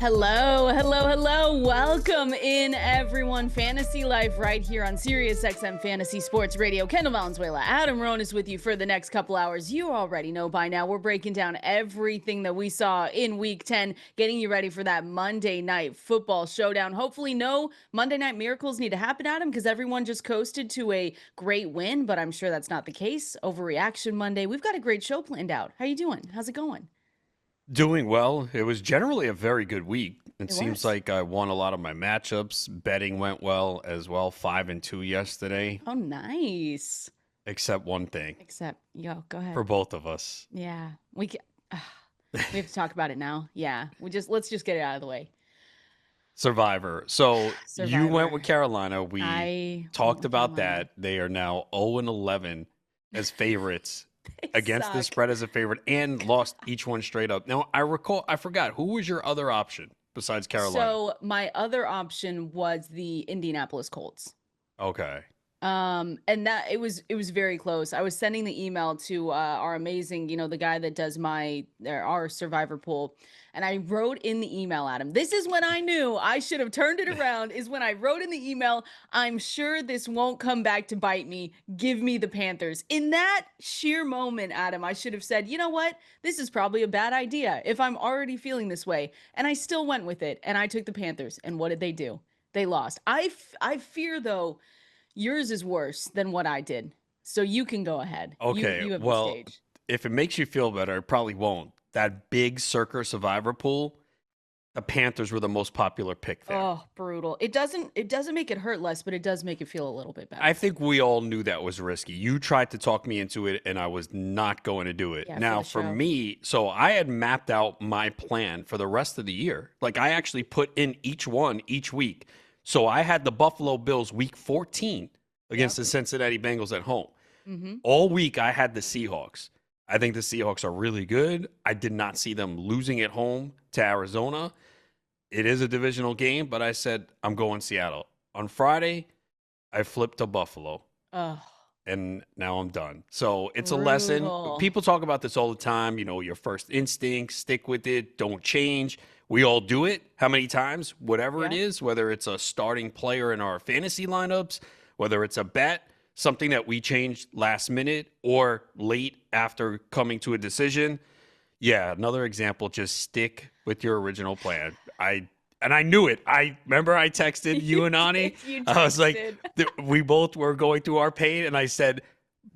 Hello, hello, hello. Welcome in, everyone. Fantasy Life right here on Sirius XM Fantasy Sports Radio. Kendall, Valenzuela, Adam Ronis with you for the next couple hours. You already know by now we're breaking down everything that we saw in Week 10, getting you ready for that Monday Night Football showdown. Hopefully no Monday Night miracles need to happen, Adam, because everyone just coasted to a great win, but I'm sure that's not the case. Overreaction Monday. We've got a great show planned out. How you doing? How's it going? Doing well. It was generally a very good week. It It seems was. like I won a lot of my matchups. Betting went well as well. 5-2 yesterday, Oh, nice. except one thing Except, yo, go ahead. for both of us. Yeah, we have to talk about it now. Yeah, let's just get it out of the way. Survivor. So you went with Survivor. Carolina. We I went talked with about Carolina. that. They are now 0-11 as favorites They against the suck. spread as a favorite and lost each one straight up. Now, I forgot, who was your other option besides Carolina? So my other option was the Indianapolis Colts. Okay. And that it was very close. I was sending the email to our amazing, the guy that does our survivor pool. And I wrote in the email at him. This is when I knew I should have turned it around, is when I wrote in the email, I'm sure this won't come back to bite me. Give me the Panthers. In that sheer moment, Adam, I should have said, you know what? This is probably a bad idea if I'm already feeling this way. And I still went with it. And I took the Panthers. And what did they do? They lost. I fear, though, yours is worse than what I did. So you can go ahead. You Okay, you have the well, stage. if it makes you feel better, it probably won't. That big Circa Survivor pool, the Panthers were the most popular pick there. Oh, brutal. It doesn't make it hurt less, but it does make it feel a little bit I better. think we all knew that was risky. You tried to talk me into it, and I was not going to do it. Yeah, for Now, the for show. me, so I had mapped out my plan for the rest of the year. Like, I actually put in each one each week. So I had the Buffalo Bills week 14 against Yep. the Cincinnati Bengals at home. Mm-hmm. All week, I had the Seahawks. I think the Seahawks are really good. I did not see them losing at home to Arizona. It is a divisional game, but I said, I'm going Seattle. On Friday, I flipped to Buffalo, Oh, and now I'm done. So it's a lesson. brutal. People talk about this all the time. Your first instinct, stick with it, don't change. We all do it. How many times? Whatever it Yep. is, whether it's a starting player in our fantasy lineups, whether it's a bet, something that we changed last minute or late after coming to a decision. Yeah, another example, just stick with your original plan. I knew it. I remember I texted you You and Ani. did. You I was like, texted. we both were going through our pain, and I said,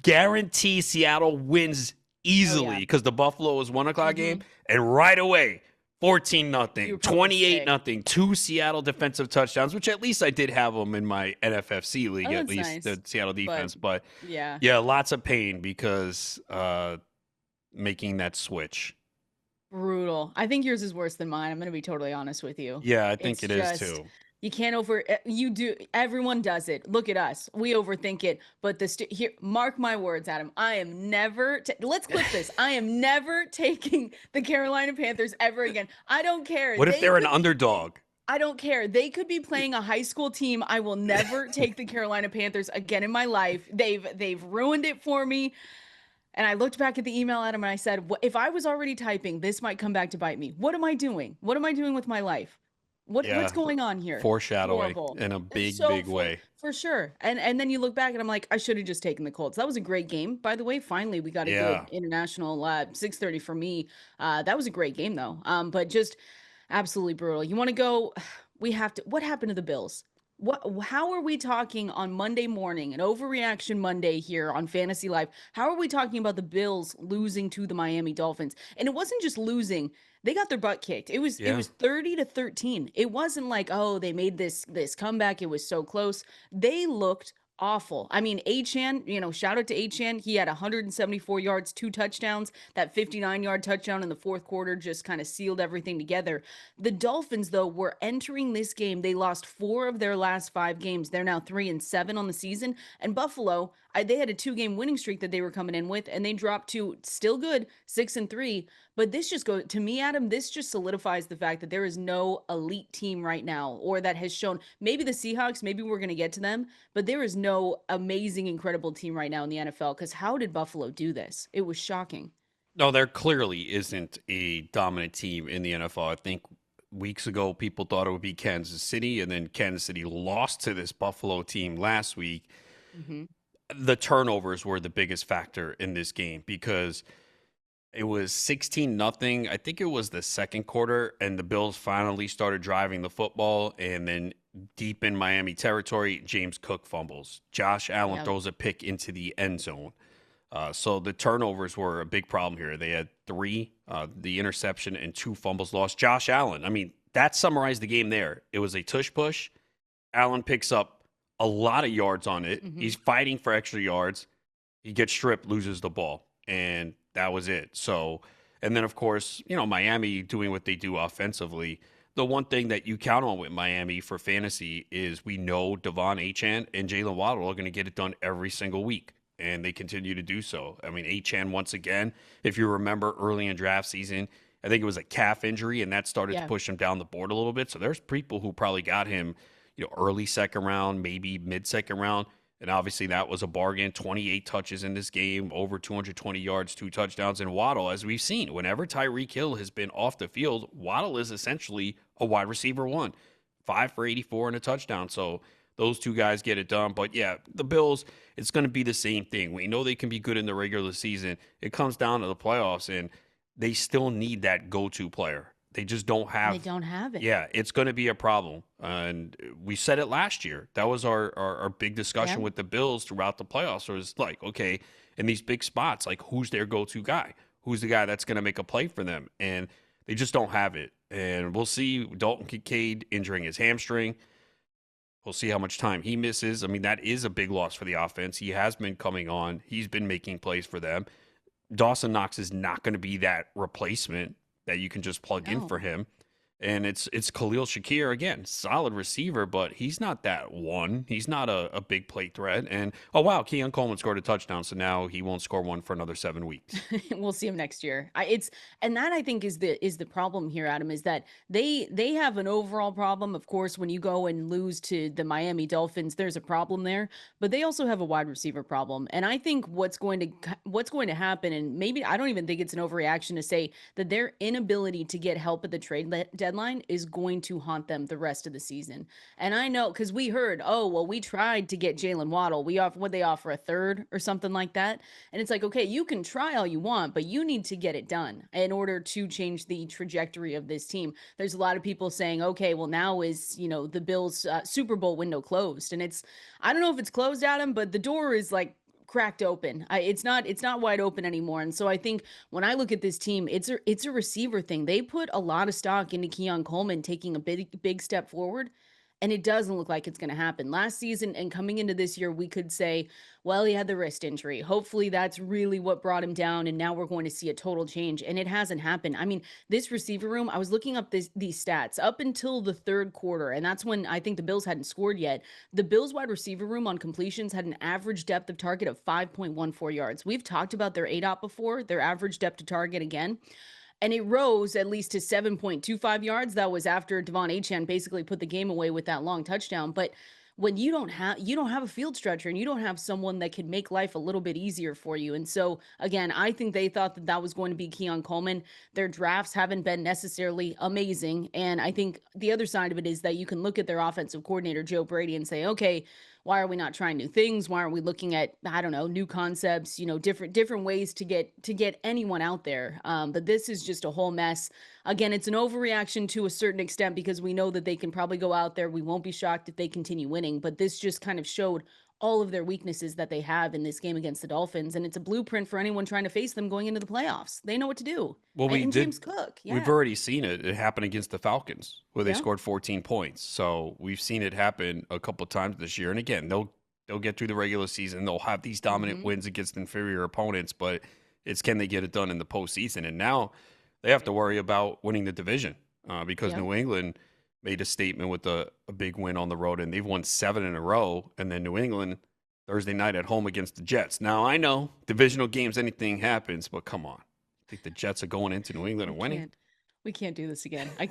guarantee Seattle wins Oh easily yeah. because the Buffalo was 1 o'clock game, Mm-hmm. and right away, 14 You nothing, were probably 28 sick. nothing, two Seattle defensive touchdowns, which at least I did have them in my NFFC league, Oh, at that's least nice. the Seattle But defense. But yeah. yeah, lots of pain because making that switch. Brutal. I think yours is worse than mine. I'm going to be totally honest with you. Yeah, I think It's it is just too. you can't you do, everyone does it. Look at us. We overthink it, but here, mark my words, Adam. I am never let's clip this. I am never taking the Carolina Panthers ever again. I don't care. What if They they're an could underdog? I don't care. They could be playing a high school team. I will never take the Carolina Panthers again in my life. They've ruined it for me. And I looked back at the email at him and I said, if I was already typing, this might come back to bite me. What am I doing? What am I doing with my life? What's Yeah, going on here? foreshadowing Horrible. in a It's big, so big way. for sure. And then you look back and I'm like, I should have just taken the Colts. That was a great game, by the way. Finally, we got a good Yeah. international 6:30 for me. That was a great game though. But just absolutely brutal. You want to go? We have to. What happened to the Bills? How are we talking on Monday morning, an overreaction Monday here on Fantasy Life? How are we talking about the Bills losing to the Miami Dolphins? And it wasn't just losing. They got their butt kicked. It Yeah. was 30-13. It wasn't like, oh, they made this comeback. It was so close. They looked awful. I mean, Achane, shout out to Achane. He had 174 yards, two touchdowns. That 59-yard touchdown in the fourth quarter just kind of sealed everything together. The Dolphins, though, were entering this game. They lost four of their last five games. They're now 3-7 on the season. And Buffalo, they had a two-game winning streak that they were coming in with, and they dropped to still good 6-3. But this just goes to me, Adam. This just solidifies the fact that there is no elite team right now, or that has shown maybe the Seahawks, maybe we're going to get to them, but there is no amazing, incredible team right now in the NFL. Because how did Buffalo do this? It was shocking. No, there clearly isn't a dominant team in the NFL. I think weeks ago, people thought it would be Kansas City, and then Kansas City lost to this Buffalo team last week. Hmm. The turnovers were the biggest factor in this game because it was 16 nothing. I think it was the second quarter, and the Bills finally started driving the football. And then deep in Miami territory, James Cook fumbles. Josh Allen Yeah. throws a pick into the end zone. So the turnovers were a big problem here. They had three, the interception and two fumbles lost. Josh Allen, I mean, that summarized the game there. It was a tush push. Allen picks up a lot of yards on it. Hmm. He's fighting for extra yards. He gets stripped, loses the ball, and that was it. So, and then of course, Miami doing what they do offensively. The one thing that you count on with Miami for fantasy is we know Devon Achane and Jalen Waddle are going to get it done every single week, and they continue to do so. I mean, Achane once again, if you remember early in draft season, I think it was a calf injury, and that started to Yeah. push him down the board a little bit. So there's people who probably got him, early second round, maybe mid second round. And obviously, that was a bargain. 28 touches in this game, over 220 yards, two touchdowns. And Waddle, as we've seen, whenever Tyreek Hill has been off the field, Waddle is essentially a wide receiver one. 5 for 84 and a touchdown. So those two guys get it done. But yeah, the Bills, it's going to be the same thing. We know they can be good in the regular season. It comes down to the playoffs, and they still need that go to player. They just don't And they have. don't have it. Yeah, it's going to be a problem. And we said it last year. That was our big Yeah. discussion with the Bills throughout the playoffs. It was like, okay, in these big spots, like who's their go to guy? Who's the guy that's going to make a play for them? And they just don't have it. And we'll see Dalton Kincaid injuring his hamstring. We'll see how much time he misses. I mean, that is a big loss for the offense. He has been coming on, he's been making plays for them. Dawson Knox is not going to be that replacement that you can just plug in No. for him. And it's Khalil Shakir again, solid receiver, but he's not that one. He's not a big play threat. And oh wow, Keon Coleman scored a touchdown, so now he won't score one for another 7 weeks. We'll see him next year. It's and that I think is the problem here, Adam, is that they have an overall problem. Of course, when you go and lose to the Miami Dolphins, there's a problem there, but they also have a wide receiver problem. And I think what's going to happen, and maybe I don't even think it's an overreaction to say that their inability to get help at the deadline is going to haunt them the rest of the season. And I know because we heard, oh well, we tried to get Jalen Waddle. We offer what they offer a third or something like that. And it's like, okay, you can try all you want, but you need to get it done in order to change the trajectory of this team. There's a lot of people saying, okay, well, now is, the Bills' Super Bowl window closed. And I don't know if it's closed, Adam, but the door is like cracked open. It's not wide open anymore. And so I think when I look at this team, it's a receiver thing. They put a lot of stock into Keon Coleman taking a big step forward. And it doesn't look like it's going to happen. Last season and coming into this year, we could say, well, he had the wrist injury. Hopefully, that's really what brought him down. And now we're going to see a total change. And it hasn't happened. I mean, this receiver room, I was looking up these stats up until the third quarter. And that's when I think the Bills hadn't scored yet. The Bills wide receiver room on completions had an average depth of target of 5.14 yards. We've talked about their ADOT before, their average depth to target again. And it rose at least to 7.25 yards. That was after Devon Achane basically put the game away with that long touchdown. But when you don't have a field stretcher and you don't have someone that can make life a little bit easier for you. And so again, I think they thought that was going to be Keon Coleman. Their drafts haven't been necessarily amazing. And I think the other side of it is that you can look at their offensive coordinator, Joe Brady, and say, okay, why are we not trying new things? Why aren't we looking at, I don't know, new concepts, different ways to get anyone out there? But this is just a whole mess. Again, it's an overreaction to a certain extent because we know that they can probably go out there. We won't be shocked if they continue winning, but this just kind of showed all of their weaknesses that they have in this game against the Dolphins. And it's a blueprint for anyone trying to face them going into the playoffs. They know what to do. Well, we And did. James Cook. We've Yeah. already seen it. It happened against the Falcons where they Yeah. scored 14 points. So we've seen it happen a couple times this year. And again, they'll get through the regular season. They'll have these dominant Hmm. wins against inferior opponents, but it's can they get it done in the postseason? And now they have to worry about winning the division because Yep. New England made a statement with a big win on the road, and they've won 7 in a row. And then New England Thursday night at home against the Jets. Now I know divisional games, anything happens, but come on, I think the Jets are going into New England We and winning. can't. We can't do this again. We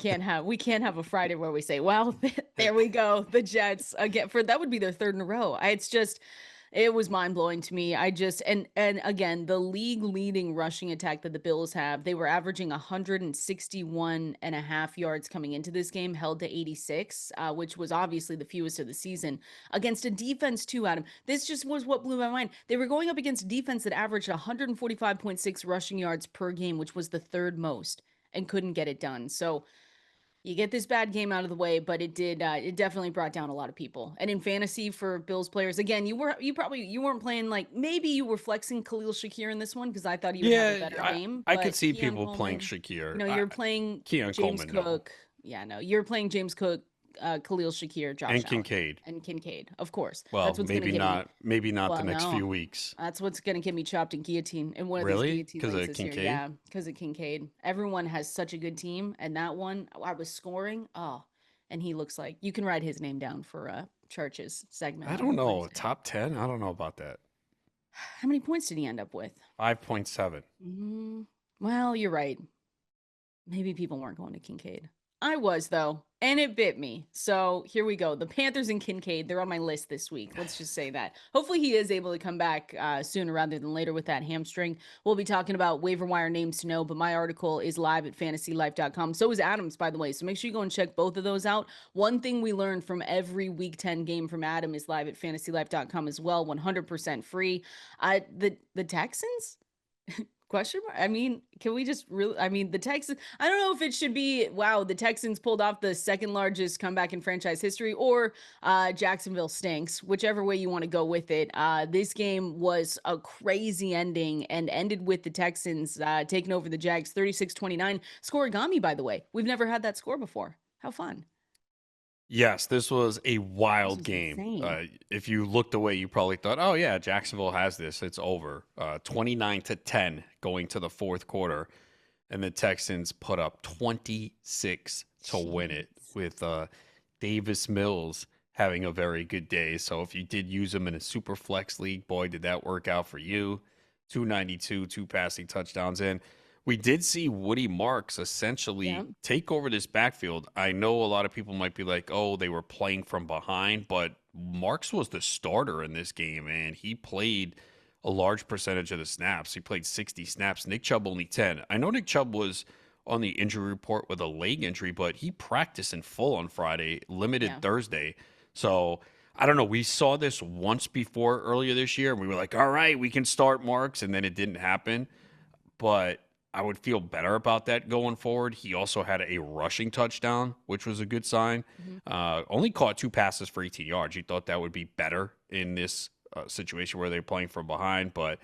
can't have a Friday where we say, well, there we go. The Jets again for that would be their third in a row. It's just It was mind-blowing to me. I just and again, the league leading rushing attack that the Bills have, they were averaging 161 and a half yards coming into this game, held to 86, which was obviously the fewest of the season against a defense too, Adam. This just was what blew my mind. They were going up against a defense that averaged 145.6 rushing yards per game, which was the third most, and couldn't get it done. So you get this bad game out of the way, but it definitely brought down a lot of people. And in fantasy for Bills players, again, you weren't playing, like, maybe you were flexing Khalil Shakir in this one because I thought he would have a Yeah, better game, I could but see Keon people playing Coleman, Shakir. you're playing Keon James Coleman, no. Cook. Yeah, no, you're playing James Cook, Khalil Shakir, Josh And Allen, Kincaid. and Kincaid. Of course. Well, That's what's gonna maybe get me. not. Maybe not the Well, next few no. weeks. That's what's gonna get me chopped and guillotine in one of these Really? guillotine Because leagues of this year. Kincaid? Yeah, because of Kincaid. Everyone has such a good team, and that one I was scoring. Oh, and he looks like you can write his name down for Church's segment I on don't know. Wednesday. Top 10? I don't know about that. How many points did he end up with? 5.7. Well, you're right. Maybe people weren't going to Kincaid. I was, though, and it bit me. So here we go. The Panthers and Kincaid, they're on my list this week. Let's just say that. Hopefully, he is able to come back sooner rather than later with that hamstring. We'll be talking about waiver wire names to know, but my article is live at fantasylife.com. So is Adam's, by the way. So make sure you go and check both of those out. One thing we learned from every week 10 game from Adam is live at fantasylife.com as well, 100% free. The Texans? Question mark? I mean, can we just really? I mean, the Texans. I don't know if it should be. Wow, the Texans pulled off the second largest comeback in franchise history, or Jacksonville stinks. Whichever way you want to go with it. This game was a crazy ending and ended with the Texans taking over the Jags 36-29. Scoregami, by the way. We've never had that score before. How fun! Yes, this was a This wild was game. insane. If you looked away, you probably thought, "Oh yeah, Jacksonville has this. It's over." 29-10 going to the fourth quarter, and the Texans put up 26 to win it Jeez. with Davis Mills having a very good day. So if you did use him in a super flex league, boy, did that work out for you. 292, two passing touchdowns in. We did see Woody Marks Yeah. essentially take over this backfield. I know a lot of people might be like, oh, they were playing from behind, but Marks was the starter in this game, and he played a large percentage of the snaps. He played 60 snaps. Nick Chubb only 10. I know Nick Chubb was on the injury report with a leg injury, but he practiced in full on Friday, limited Yeah. Thursday. So I don't know. We saw this once before earlier this year, and we were like, all right, we can start Marks, and then it didn't happen. But I would feel better about that going forward. He also had a rushing touchdown, which was a good sign. Mhm. Only caught two passes for 18 yards. You thought that would be better in this situation where they're playing from behind. But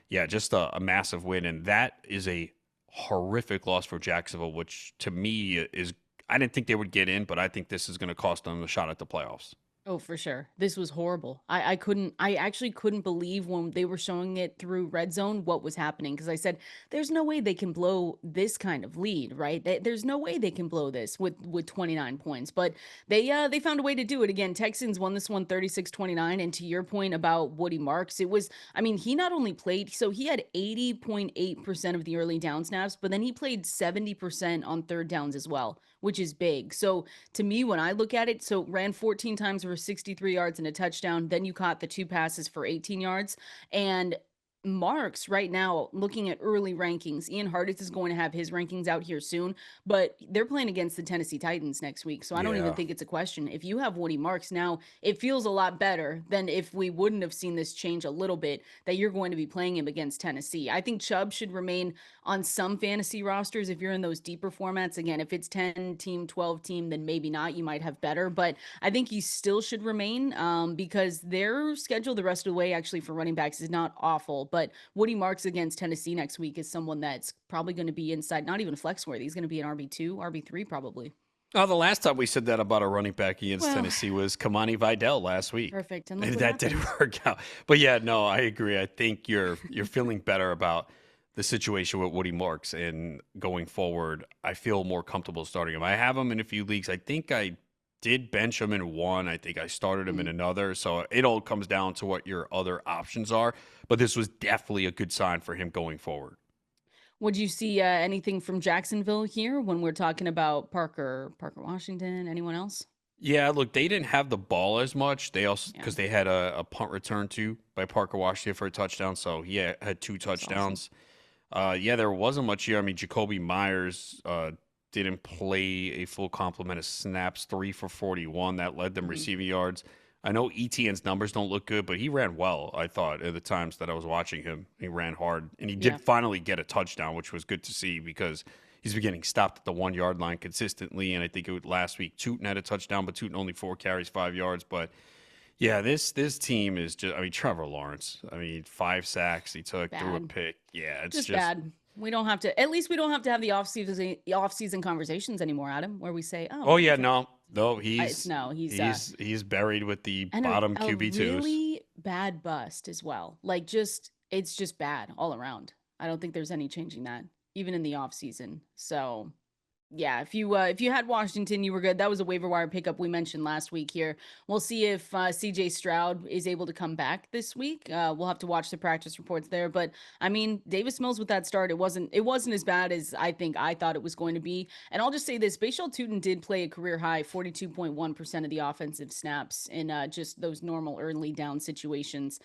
yeah, just a massive win. And that is a horrific loss for Jacksonville, which to me is, I didn't think they would get in, but I think this is going to cost them a shot at the playoffs. Oh, for sure. This was horrible. I actually couldn't believe when they were showing it through Red Zone what was happening because I said, there's no way they can blow this kind of lead, right? There's no way they can blow this with 29 points. But they found a way to do it again. Texans won this one 36-29. And to your point about Woody Marks, it was, I mean, he not only played, so he had 80.8% of the early down snaps, but then he played 70% on third downs as well, which is big. So to me, when I look at it, so ran 14 times for 63 yards and a touchdown. Then you caught the two passes for 18 yards. And Marks right now, looking at early rankings, Ian Hartitz is going to have his rankings out here soon, but they're playing against the Tennessee Titans next week. So I don't even Yeah. think it's a question. If you have Woody Marks now, it feels a lot better than if we wouldn't have seen this change a little bit that you're going to be playing him against Tennessee. I think Chubb should remain on some fantasy rosters if you're in those deeper formats. Again, if it's 10 team, 12 team, then maybe not. You might have better, but I think he still should remain because their schedule the rest of the way actually for running backs is not awful. But Woody Marks against Tennessee next week is someone that's probably going to be inside, not even flex worthy. He's going to be an RB2, RB3 probably. Oh, the last time we said that about a running back against Well, Tennessee was Kamani Vidal last week. perfect. And look And what that didn't happened. work out. But yeah, no, I agree. I think you're feeling better about the situation with Woody Marks, and going forward, I feel more comfortable starting him. I have him in a few leagues. I think I did bench him in one. I think I started him in Mm. another. So it all comes down to what your other options are. But this was definitely a good sign for him going forward. Would you see anything from Jacksonville here when we're talking about Parker Washington? Anyone else? Yeah, look, they didn't have the ball as much. They also Yeah, because they had a punt return too by Parker Washington for a touchdown, so he had two that's awesome. touchdowns. Yeah, there wasn't much here. I mean, Jacoby Myers didn't play a full complement of snaps, 3 for 41. That led them Hmm. receiving yards. I know ETN's numbers don't look good, but he ran well, I thought, at the times that I was watching him. He ran hard, and he Yeah. did finally get a touchdown, which was good to see because he's been getting stopped at the 1 yard line consistently. And I think it was last week, Tootin had a touchdown, but Tootin only 4 carries, 5 yards. But yeah, this team is just. I mean, Trevor Lawrence. I mean, 5 sacks he took, threw a Bad. pick. Yeah, it's Just just. bad. We don't have to, at least we don't have to have the off season conversations anymore, Adam, where we say, oh, Oh well, yeah, Trevor. no, It's no, he's buried with the and bottom a QB2s. really bad bust as well. Like, just it's just bad all around. I don't think there's any changing that, even in the off season. So yeah, if you had Washington, you were good. That was a waiver wire pickup we mentioned last week here. We'll see if CJ Stroud is able to come back this week. We'll have to watch the practice reports there. But I mean, Davis Mills with that start, it wasn't as bad as I thought it was going to be. And I'll just say this: Bashal Tutin did play a career high 42.1% of the offensive snaps in just those normal early down situations.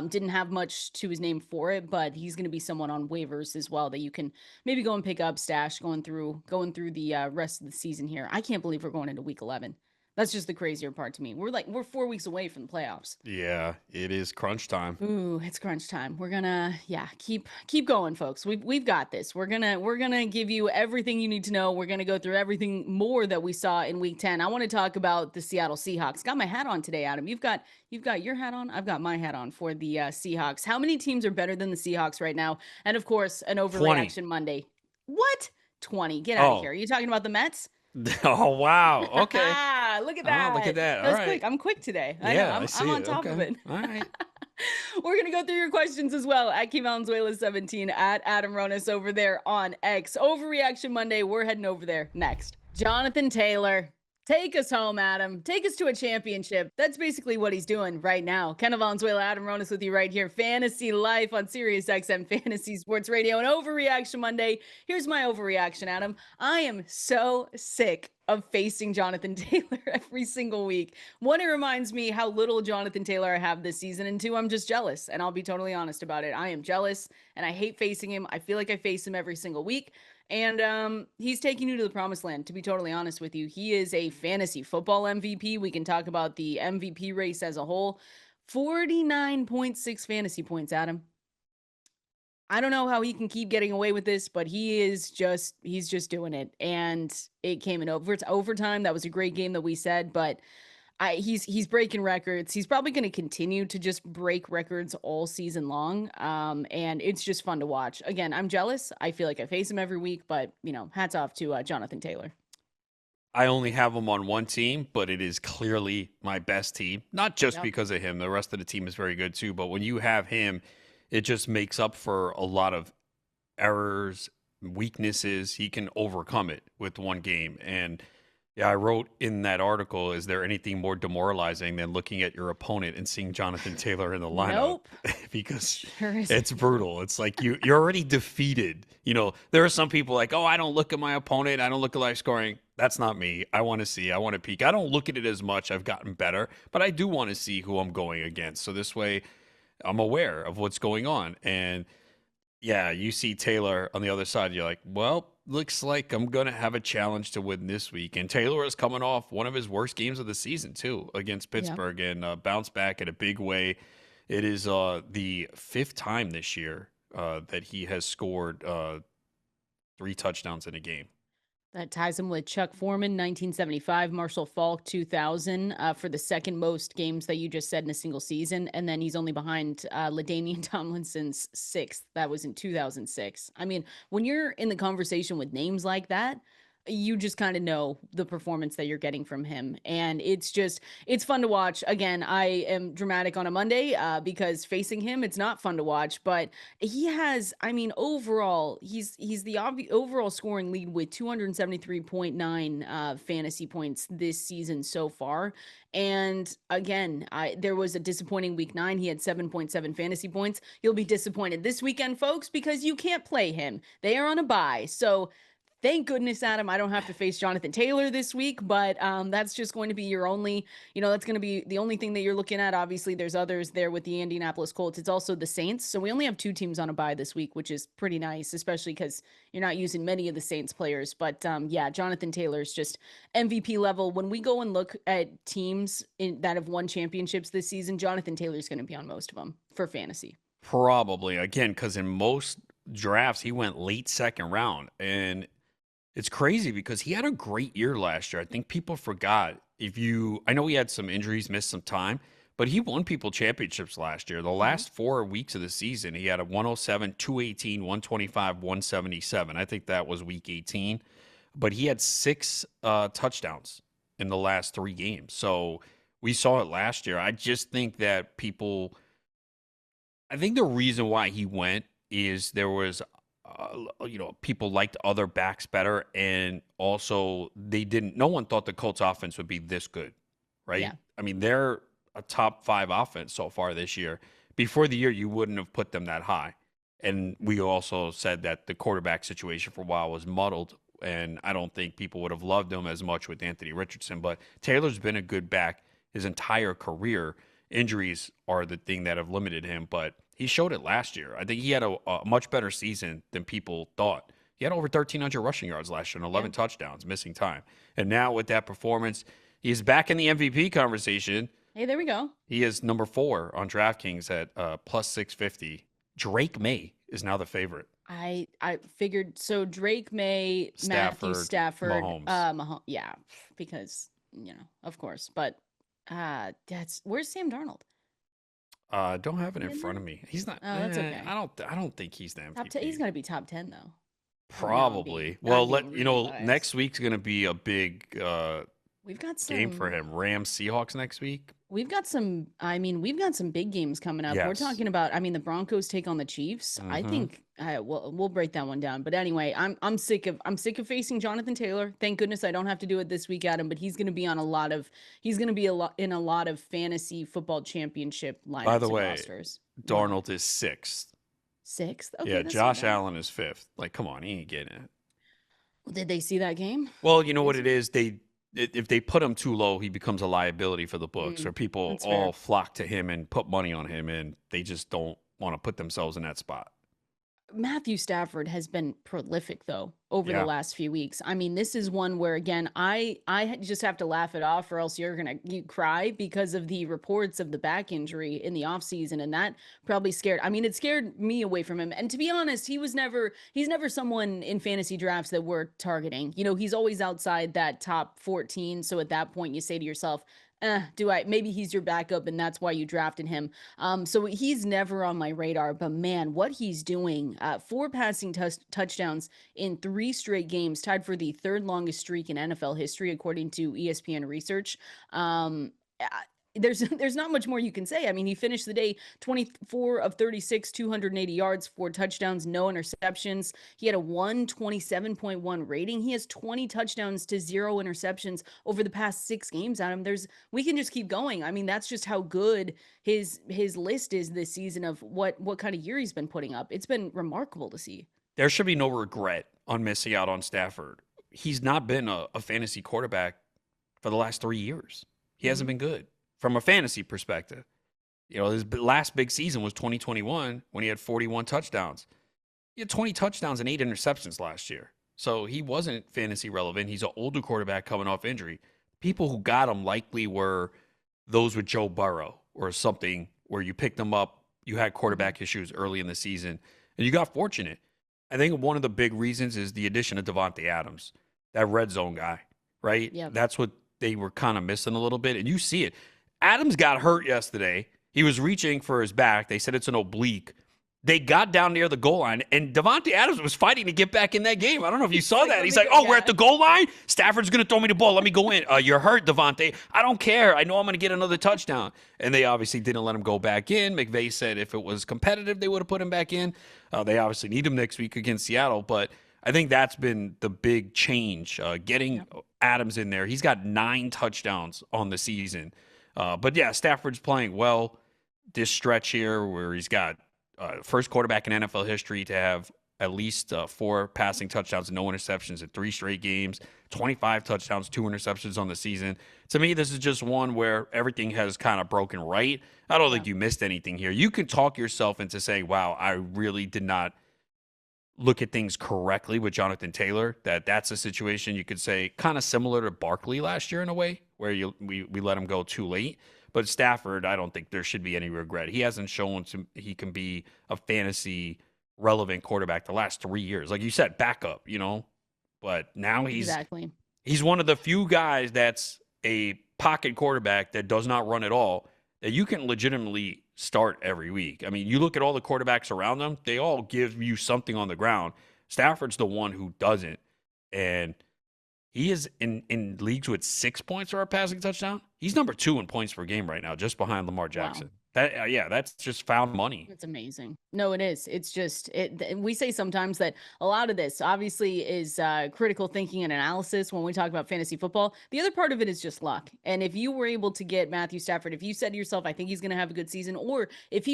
Didn't have much to his name for it, but he's going to be someone on waivers as well that you can maybe go and pick up stash going through the rest of the season here. I can't believe we're going into week 11. That's just the crazier part to me. We're 4 weeks away from the playoffs. Yeah, it is crunch time. Ooh, it's crunch time. We're gonna, yeah, keep going, folks. We've got this. We're gonna give you everything you need to know. We're gonna go through everything more that we saw in week 10. I want to talk about the Seattle Seahawks. Got my hat on today, Adam. You've got your hat on. I've got my hat on for the Seahawks. How many teams are better than the Seahawks right now? And of course, an 20. overreaction Monday. What? 20. Get out of here. Oh. Are you talking about the Mets? Oh wow. Okay. Look at Oh, look that. at that. That All was quick. right. I'm quick today. I know. Yeah, I I'm see on it. top of Okay. it. All right. We're going to go through your questions as well at Valenzuela17 at Adam Ronis over there on X. Overreaction Monday. We're heading over there next. Jonathan Taylor. Take us home, Adam. Take us to a championship. That's basically what he's doing right now. Kendall Valenzuela, Adam Ronis with you right here. Fantasy Life on Sirius XM Fantasy Sports Radio and Overreaction Monday. Here's my overreaction, Adam. I am so sick of facing Jonathan Taylor every single week. One, it reminds me how little Jonathan Taylor I have this season. And two, I'm just jealous. And I'll be totally honest about it. I am jealous and I hate facing him. I feel like I face him every single week. And he's taking you to the promised land, to be totally honest with you. He is a fantasy football MVP. We can talk about the MVP race as a whole. 49.6 fantasy points, Adam. I don't know how he can keep getting away with this, but he's just doing it. And it came in overtime. That was a great game that we said, but he's breaking records. He's probably going to continue to just break records all season long. And it's just fun to watch. Again, I'm jealous. I feel like I face him every week, but hats off to Jonathan Taylor. I only have him on one team, but it is clearly my best team. Not just Yep. because of him. The rest of the team is very good too. But when you have him, it just makes up for a lot of errors, weaknesses. He can overcome it with one game. And yeah, I wrote in that article, is there anything more demoralizing than looking at your opponent and seeing Jonathan Taylor in the lineup? Nope. Because Sure is. it's brutal. It's like you're already defeated. There are some people like, oh, I don't look at my opponent. I don't look at live scoring. That's not me. I want to see. I want to peek. I don't look at it as much. I've gotten better, but I do want to see who I'm going against. So this way I'm aware of what's going on. And yeah, you see Taylor on the other side. You're like, well, looks like I'm going to have a challenge to win this week. And Taylor is coming off one of his worst games of the season, too, against Yep. Pittsburgh and bounced back in a big way. It is the fifth time this year that he has scored 3 touchdowns in a game. That ties him with Chuck Foreman, 1975, Marshall Faulk, 2000, for the second most games that you just said in a single season. And then he's only behind LaDainian Tomlinson's sixth. That was in 2006. I mean, when you're in the conversation with names like that, you just kind of know the performance that you're getting from him. And it's fun to watch. Again, I am dramatic on a Monday because facing him, it's not fun to watch, but he has, I mean, overall, he's the overall scoring lead with 273.9 fantasy points this season so far. And again, there was a disappointing week 9. He had 7.7 fantasy points. You'll be disappointed this weekend, folks, because you can't play him. They are on a bye. So Thank goodness, Adam, I don't have to face Jonathan Taylor this week, but that's just going to be your only, that's going to be the only thing that you're looking at. Obviously, there's others there with the Indianapolis Colts. It's also the Saints. So we only have 2 teams on a bye this week, which is pretty nice, especially because you're not using many of the Saints players. But yeah, Jonathan Taylor is just MVP level. When we go and look at teams that have won championships this season, Jonathan Taylor is going to be on most of them for fantasy. Probably again because in most drafts he went late second round, and it's crazy because he had a great year last year. I think people forgot. I know he had some injuries, missed some time, but he won people championships last year. The Mhm. last 4 weeks of the season, he had a 107, 218, 125, 177. I think that was week 18, but he had 6 touchdowns in the last 3 games. So we saw it last year. I just think that I think the reason why he went is there was, people liked other backs better, and also no one thought the Colts offense would be this good, right? Yeah. I mean, they're a top 5 offense so far this year. Before the year, you wouldn't have put them that high. And we also said that the quarterback situation for a while was muddled, and I don't think people would have loved him as much with Anthony Richardson. But Taylor's been a good back his entire career. Injuries are the thing that have limited him, but he showed it last year. I think he had a much better season than people thought. He had over 1,300 rushing yards last year and Yeah. 11 touchdowns, missing time. And now with that performance, he's back in the MVP conversation. Hey, there we go. He is number 4 on DraftKings at plus 650. Drake May is now the favorite. I figured so. Drake May, Matthew Stafford, Stafford, Mahomes. yeah, because of course. But that's where's Sam Darnold? Don't have it in In front there? of me. He's not. Oh, that's okay. I don't think he's the Top 10. He's MVP. got to be top 10 though. Oh no, Probably. I'm Well, being really next biased. week's gonna be a big We've got game for some. him. Rams Seahawks next week. We've got some big games coming up. We're Yes. talking about, the Broncos take on the Chiefs. I Mm-hmm. think we'll break that one down. But anyway, I'm sick of facing Jonathan Taylor. Thank goodness I don't have to do it this week, Adam. But he's gonna be in a lot of fantasy football championship By the lineups and way, rosters. Wow, Darnold is 6th. sixth. Yeah, Okay, that's not Josh bad. Allen is 5th. Like, come on, he ain't getting it. Did they see that game? Well, you know They what see it is. If they put him too low, he becomes a liability for the books, or people That's all fair. flock to him and put money on him, and they just don't want to put themselves in that spot. Matthew Stafford has been prolific though over the Yeah. last few weeks. This is one where again I just have to laugh it off or else you cry because of the reports of the back injury in the offseason, and that probably scared. It scared me away from him. And to be honest, he's never someone in fantasy drafts that we're targeting. He's always outside that top 14, so at that point you say to yourself, maybe he's your backup and that's why you drafted him. So he's never on my radar, but man, what he's doing, 4 passing touchdowns in 3 straight games, tied for the third longest streak in NFL history, according to ESPN research. There's not much more you can say. He finished the day 24 of 36, 280 yards, 4 touchdowns, no interceptions. He had a 127.1 rating. He has 20 touchdowns to 0 interceptions over the past 6 games. Adam, we can just keep going. That's just how good his list is this season of what kind of year he's been putting up. It's been remarkable to see. There should be no regret on missing out on Stafford. He's not been a fantasy quarterback for the last 3 years. He hasn't Mhm. been good from a fantasy perspective. His last big season was 2021 when he had 41 touchdowns. He had 20 touchdowns and 8 interceptions last year. So he wasn't fantasy relevant. He's an older quarterback coming off injury. People who got him likely were those with Joe Burrow or something where you picked them up, you had Mhm. quarterback issues early in the season, and you got fortunate. I think one of the big reasons is the addition of Devontae Adams, that red zone guy, right? Yep. That's what they were kind of missing a little bit. And you see it. Adams got hurt yesterday. He was reaching for his back. They said it's an oblique. They got down near the goal line, and Devontae Adams was fighting to get back in that game. I don't know if you He's saw like, that. "Let He's me like, go." oh, we're Yeah. at the goal line? Stafford's going to throw me the ball. Let me go in. You're hurt, Devontae. I don't care. I know I'm going to get another touchdown. And they obviously didn't let him go back in. McVay said if it was competitive, they would have put him back in. They obviously need him next week against Seattle, but I think that's been the big change, getting Yep. Adams in there. He's got 9 touchdowns on the season. But yeah, Stafford's playing well this stretch here where he's got first quarterback in NFL history to have at least 4 passing touchdowns and no interceptions in 3 straight games, 25 touchdowns, 2 interceptions on the season. To me, this is just one where everything has kind of broken right. I don't Yeah, think you missed anything here. You can talk yourself into saying, wow, I really did not look at things correctly with Jonathan Taylor. That's a situation you could say kind of similar to Barkley last year in a way, where we let him go too late. But Stafford, I don't think there should be any regret. He hasn't shown he can be a fantasy relevant quarterback the last 3 years. Like you said, backup, But now exactly. he's one of the few guys that's a pocket quarterback that does not run at all that you can legitimately start every week. I mean, you look at all the quarterbacks around them, they all give you something on the ground. Stafford's the one who doesn't. And he is in leagues with 6 points for a passing touchdown. He's number 2 in points per game right now, just behind Lamar Wow. Jackson. That's just found money. It's amazing. No, it is. It's just we say sometimes that a lot of this obviously is critical thinking and analysis when we talk about fantasy football. The other part of it is just luck. And if you were able to get Matthew Stafford, if you said to yourself, I think he's going to have a good season, or if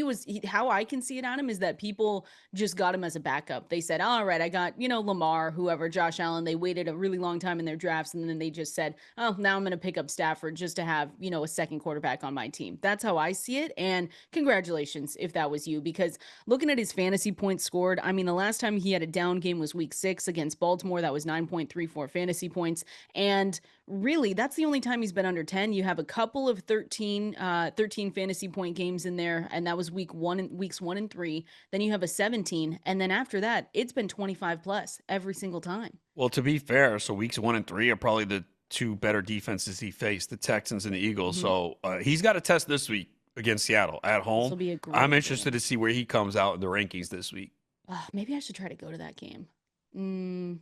how I can see it on him is that people just got him as a backup. They said, all right, I got, Lamar, whoever, Josh Allen. They waited a really long time in their drafts. And then they just said, oh, now I'm going to pick up Stafford just to have, a second quarterback on my team. That's how I see it. And congratulations if that was you, because looking at his fantasy points scored, I mean, the last time he had a down game was week 6 against Baltimore. That was 9.34 fantasy points. And really, that's the only time he's been under 10. You have a couple of 13 fantasy point games in there, and that was weeks 1 and 3. Then you have a 17, and then after that, it's been 25 plus every single time. Well, to be fair, so weeks 1 and 3 are probably the 2 better defenses he faced, the Texans and the Eagles. Mm-hmm. So he's got a test this week against Seattle at This home. will be a great I'm game. interested to see where he comes out in the rankings this week. Maybe I should try to go to that game. Man,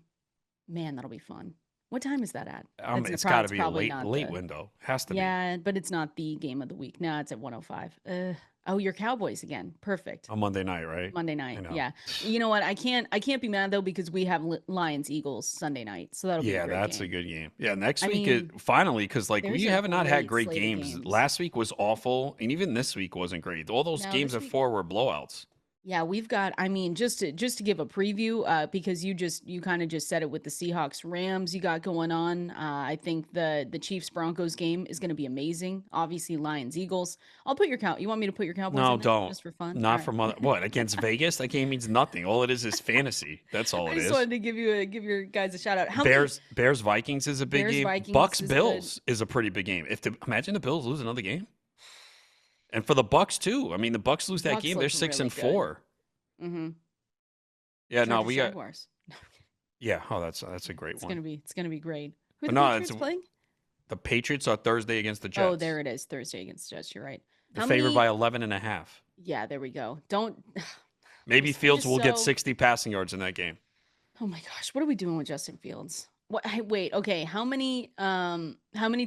that'll be fun. What time is that at? It's got to be a probably late window. Has to be. Yeah, but it's not the game of the week. No, it's at 105. Oh, your Cowboys again. Perfect. On Monday night, right? Monday night. I know. Yeah. You know what? I can't be mad though, because we have Lions Eagles Sunday night. So that'll be a great that's game. a good game. Yeah, next week mean, finally, because we there's a have not had great great slate of games. Last week was awful, and even this week wasn't great. All those No, games this at week- 4 were blowouts. Yeah, we've got, I mean, just to give a preview, because you kind of just said it with the Seahawks Rams you got going on. I think the Chiefs Broncos game is going to be amazing. Obviously, Lions Eagles. You want me to put your Cowboys No, in there don't. just for fun? Not All from right. what against Vegas. That game means nothing. All it is fantasy. That's all I it just is. wanted to give your guys a shout out. Bears Vikings is a big Bears game. Vikings Bucks is Bills is a pretty big game. Imagine the Bills lose another game, and for the Bucks too. I mean, the Bucks lose that Bucks game, they're look 6 really and good. 4. Mm-hmm. Yeah, no, Chargers, we got. Jaguars. Yeah, oh, that's a great It's one. gonna be great. Who are But the no, Patriots playing? the Patriots are Thursday against the Jets. Oh, there it is. Thursday against the Jets. You're right. They're favored by 11.5. Yeah, there we go. Don't. Maybe I'm Fields just will get so. 60 passing yards in that game. Oh my gosh, what are we doing with Justin Fields? What? Wait. Okay. How many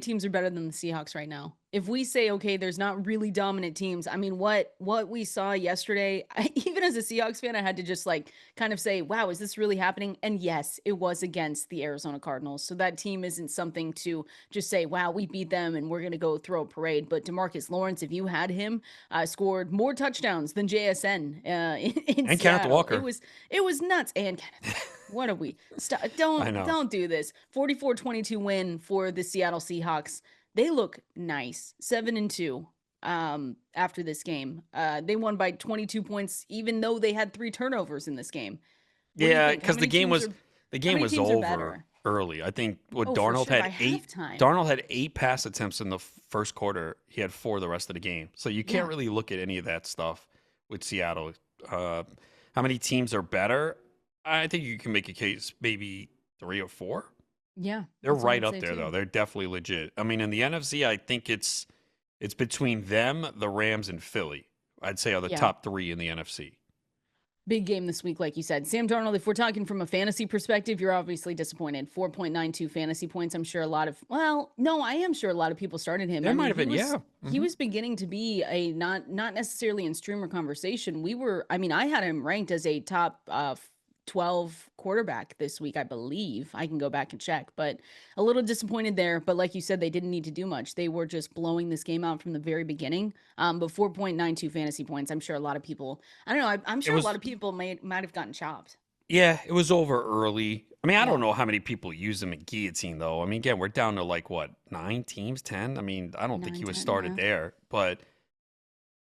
teams are better than the Seahawks right now? If we say, okay, there's not really dominant teams. I mean, what we saw yesterday, even as a Seahawks fan, I had to just kind of say, wow, is this really happening? And yes, it was against the Arizona Cardinals. So that team isn't something to just say, wow, we beat them and we're going to go throw a parade. But DeMarcus Lawrence, if you had him, scored more touchdowns than JSN in And Kenneth Seattle. Walker. It was nuts. And Kenneth, what are we? I know. Don't do this. 44-22 win for the Seattle Seahawks. They look nice. 7-2 after this game. They won by 22 points, even though they had 3 turnovers in this game. What do you Yeah, think? because the game was over over early. I think for Darnold sure, had by 8. halftime. Darnold had 8 pass attempts in the first quarter. He had 4 the rest of the game. So you can't Yeah. really look at any of that stuff with Seattle. How many teams are better? I think you can make a case maybe 3 or 4. Yeah. They're that's what right I'd up say there too. though. They're definitely legit. I mean, in the NFC, I think it's between them, the Rams, and Philly. I'd say are the Yeah. top 3 in the NFC. Big game this week, like you said. Sam Darnold, if we're talking from a fantasy perspective, you're obviously disappointed. 4.92 fantasy points. I'm sure I am sure a lot of people started him. There I might mean, have been, yeah. He was beginning to be a not necessarily in streamer conversation. I had him ranked as a top 12 quarterback this week, I believe. I can go back and check, but a little disappointed there. But like you said, they didn't need to do much. They were just blowing this game out from the very beginning. But 4.92 fantasy points, I'm sure a lot of people, I don't know, I'm sure a lot of people might have gotten chopped. Yeah, it was over early. I mean, I don't Yeah, know how many people use him in guillotine, though. I mean, again, we're down to like what, 9 teams, 10? I mean, I don't think he nine, was 10. started Yeah. there, but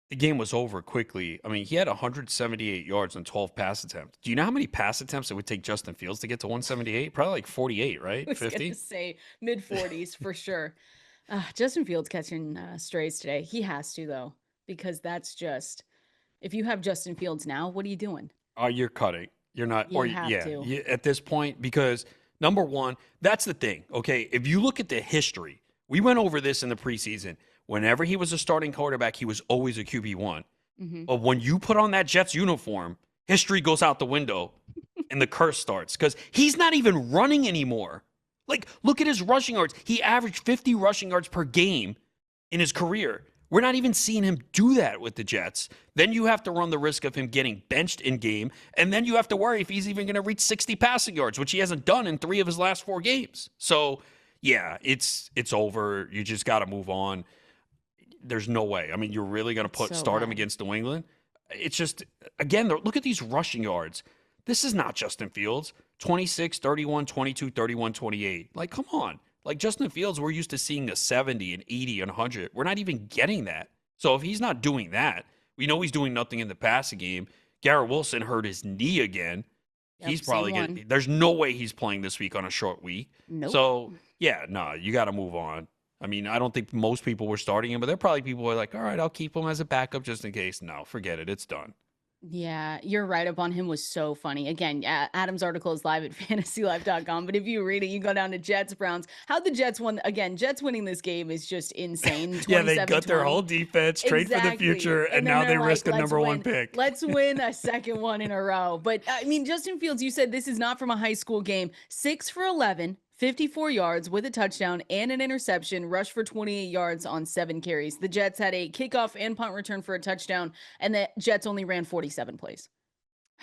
the game was over quickly. I mean, he had 178 yards and 12 pass attempts. Do you know how many pass attempts it would take Justin Fields to get to 178? Probably like 48, I right? was gonna 50? say mid 40s for sure. Justin Fields catching strays today. He has to though, because that's just if you have Justin Fields now, what are you doing? Oh, you're cutting. You're not, You or have yeah, to. at this point, because number one, that's the thing. Okay. If you look at the history, we went over this in the preseason. Whenever he was a starting quarterback, he was always a QB1. Hmm. But when you put on that Jets uniform, history goes out the window and the curse starts because he's not even running anymore. Like, look at his rushing yards. He averaged 50 rushing yards per game in his career. We're not even seeing him do that with the Jets. Then you have to run the risk of him getting benched in game. And then you have to worry if he's even going to reach 60 passing yards, which he hasn't done in 3 of his last 4 games. So, yeah, it's over. You just got to move on. There's no way. I mean, you're really going to It's so start him bad. against New England? It's just, again, look at these rushing yards. This is not Justin Fields. 26, 31, 22, 31, 28. Like, come on. Like, Justin Fields, we're used to seeing a 70, an 80, and 100. We're not even getting that. So if he's not doing that, we know he's doing nothing in the passing game. Garrett Wilson hurt his knee again. He's Yep, same probably going one. to, there's no way he's playing this week on a short week. Nope. So, yeah, no, you got to move on. I mean, I don't think most people were starting him, but there are probably people who are like, all right, I'll keep him as a backup just in case. No, forget it. It's done. Yeah, your write-up on him was so funny. Again, Adam's article is live at fantasylife.com, but if you read it, you go down to Jets Browns. How the Jets won again, Jets winning this game is just insane. Yeah, they Twenty-seven got their whole twenty. defense, trade for the Exactly. future, And and then now they're they like, risk a number one pick. let's win a second one in a row. But I mean, Justin Fields, you said this is not from a high school game. 6 for 11, 54 yards with a touchdown and an interception, rushed for 28 yards on 7 carries. The Jets had a kickoff and punt return for a touchdown, and the Jets only ran 47 plays.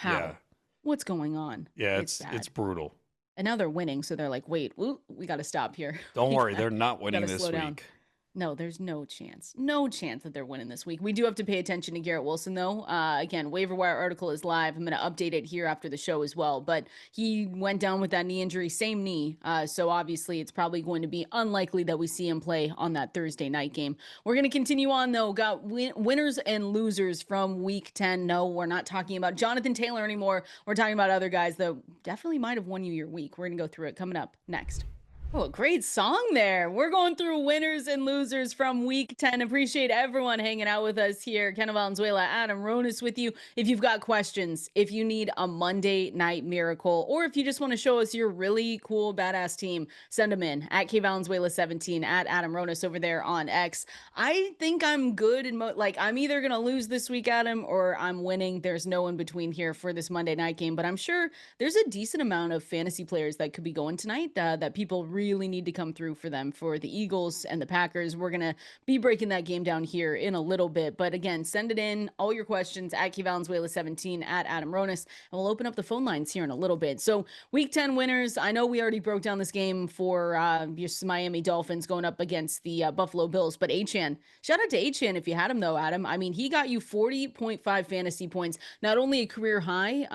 Yeah, How? What's going on? yeah, It's it's bad. brutal. And now they're winning, so they're like, wait, ooh, we got to stop here. Don't we worry, got they're not got winning to slow this down. week. No, there's no chance. No chance that they're winning this week. We do have to pay attention to Garrett Wilson, though. Again, waiver wire article is live. I'm going to update it here after the show as well. But he went down with that knee injury, same knee. So obviously, it's probably going to be unlikely that we see him play on that Thursday night game. We're going to continue on, though. Got winners and losers from week 10. No, we're not talking about Jonathan Taylor anymore. We're talking about other guys that definitely might have won you your week. We're going to go through it coming up next. Oh, great song there. We're going through winners and losers from week 10. Appreciate everyone hanging out with us here. Kendall Valenzuela, Adam Ronis with you. If you've got questions, if you need a Monday night miracle, or if you just want to show us your really cool, badass team, send them in at KValenzuela17, at Adam Ronis over there on X. I think I'm good and like I'm either going to lose this week, Adam, or I'm winning. There's no in between here for this Monday night game, but I'm sure there's a decent amount of fantasy players that could be going tonight that people really need to come through for them. For the Eagles and the Packers, we're going to be breaking that game down here in a little bit. But again, send it in, all your questions at KValenzuela17, at Adam Ronis, and we'll open up the phone lines here in a little bit. So week 10 winners, I know we already broke down this game for your Miami Dolphins going up against the Buffalo Bills, but Achane, shout out to Achane if you had him though, Adam. I mean, he got you 40.5 fantasy points, not only a career high,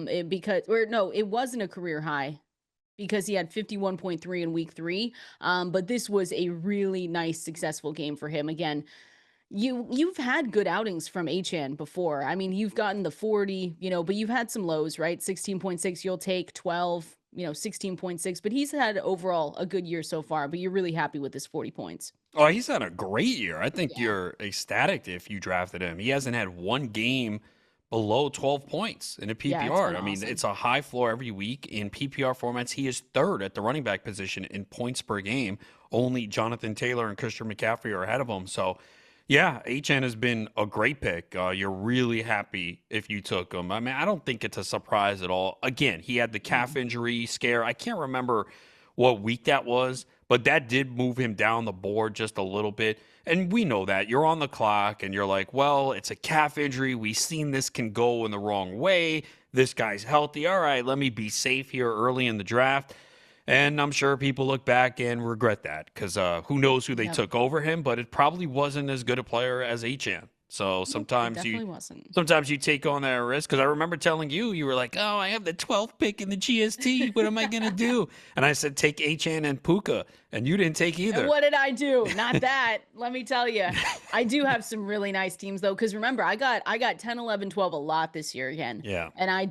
it wasn't a career high because he had 51.3 in week 3. But this was a really nice, successful game for him. Again, you've had good outings from Achane before. I mean, you've gotten the 40, but you've had some lows, right? 16.6, you'll take 12, 16.6, but he's had overall a good year so far, but you're really happy with his 40 points. Oh, he's had a great year. I think Yeah, you're ecstatic if you drafted him. He hasn't had one game below 12 points in a yeah, it's PPR. been I mean, awesome. it's a high floor every week. In PPR formats, he is third at the running back position in points per game. Only Jonathan Taylor and Christian McCaffrey are ahead of him. So, yeah, HN has been a great pick. You're really happy if you took him. I mean, I don't think it's a surprise at all. Again, he had the calf No. injury scare. I can't remember what week that was, but that did move him down the board just a little bit. And we know that you're on the clock and you're like, well, it's a calf injury. We've seen this can go in the wrong way. This guy's healthy. All right, let me be safe here early in the draft. And I'm sure people look back and regret that because who knows who they Yep. took over him, but it probably wasn't as good a player as Achane. So Nope, it definitely wasn't. sometimes you take on that risk. Because I remember telling you, you were like, "Oh, I have the 12th pick in the GST. What am I gonna do?" And I said, "Take Achane and Puka," and you didn't take And either. what did I do? Not that. Let me tell you. I do have some really nice teams though, because remember, I got 10, 11, 12 a lot this year again. Yeah. And I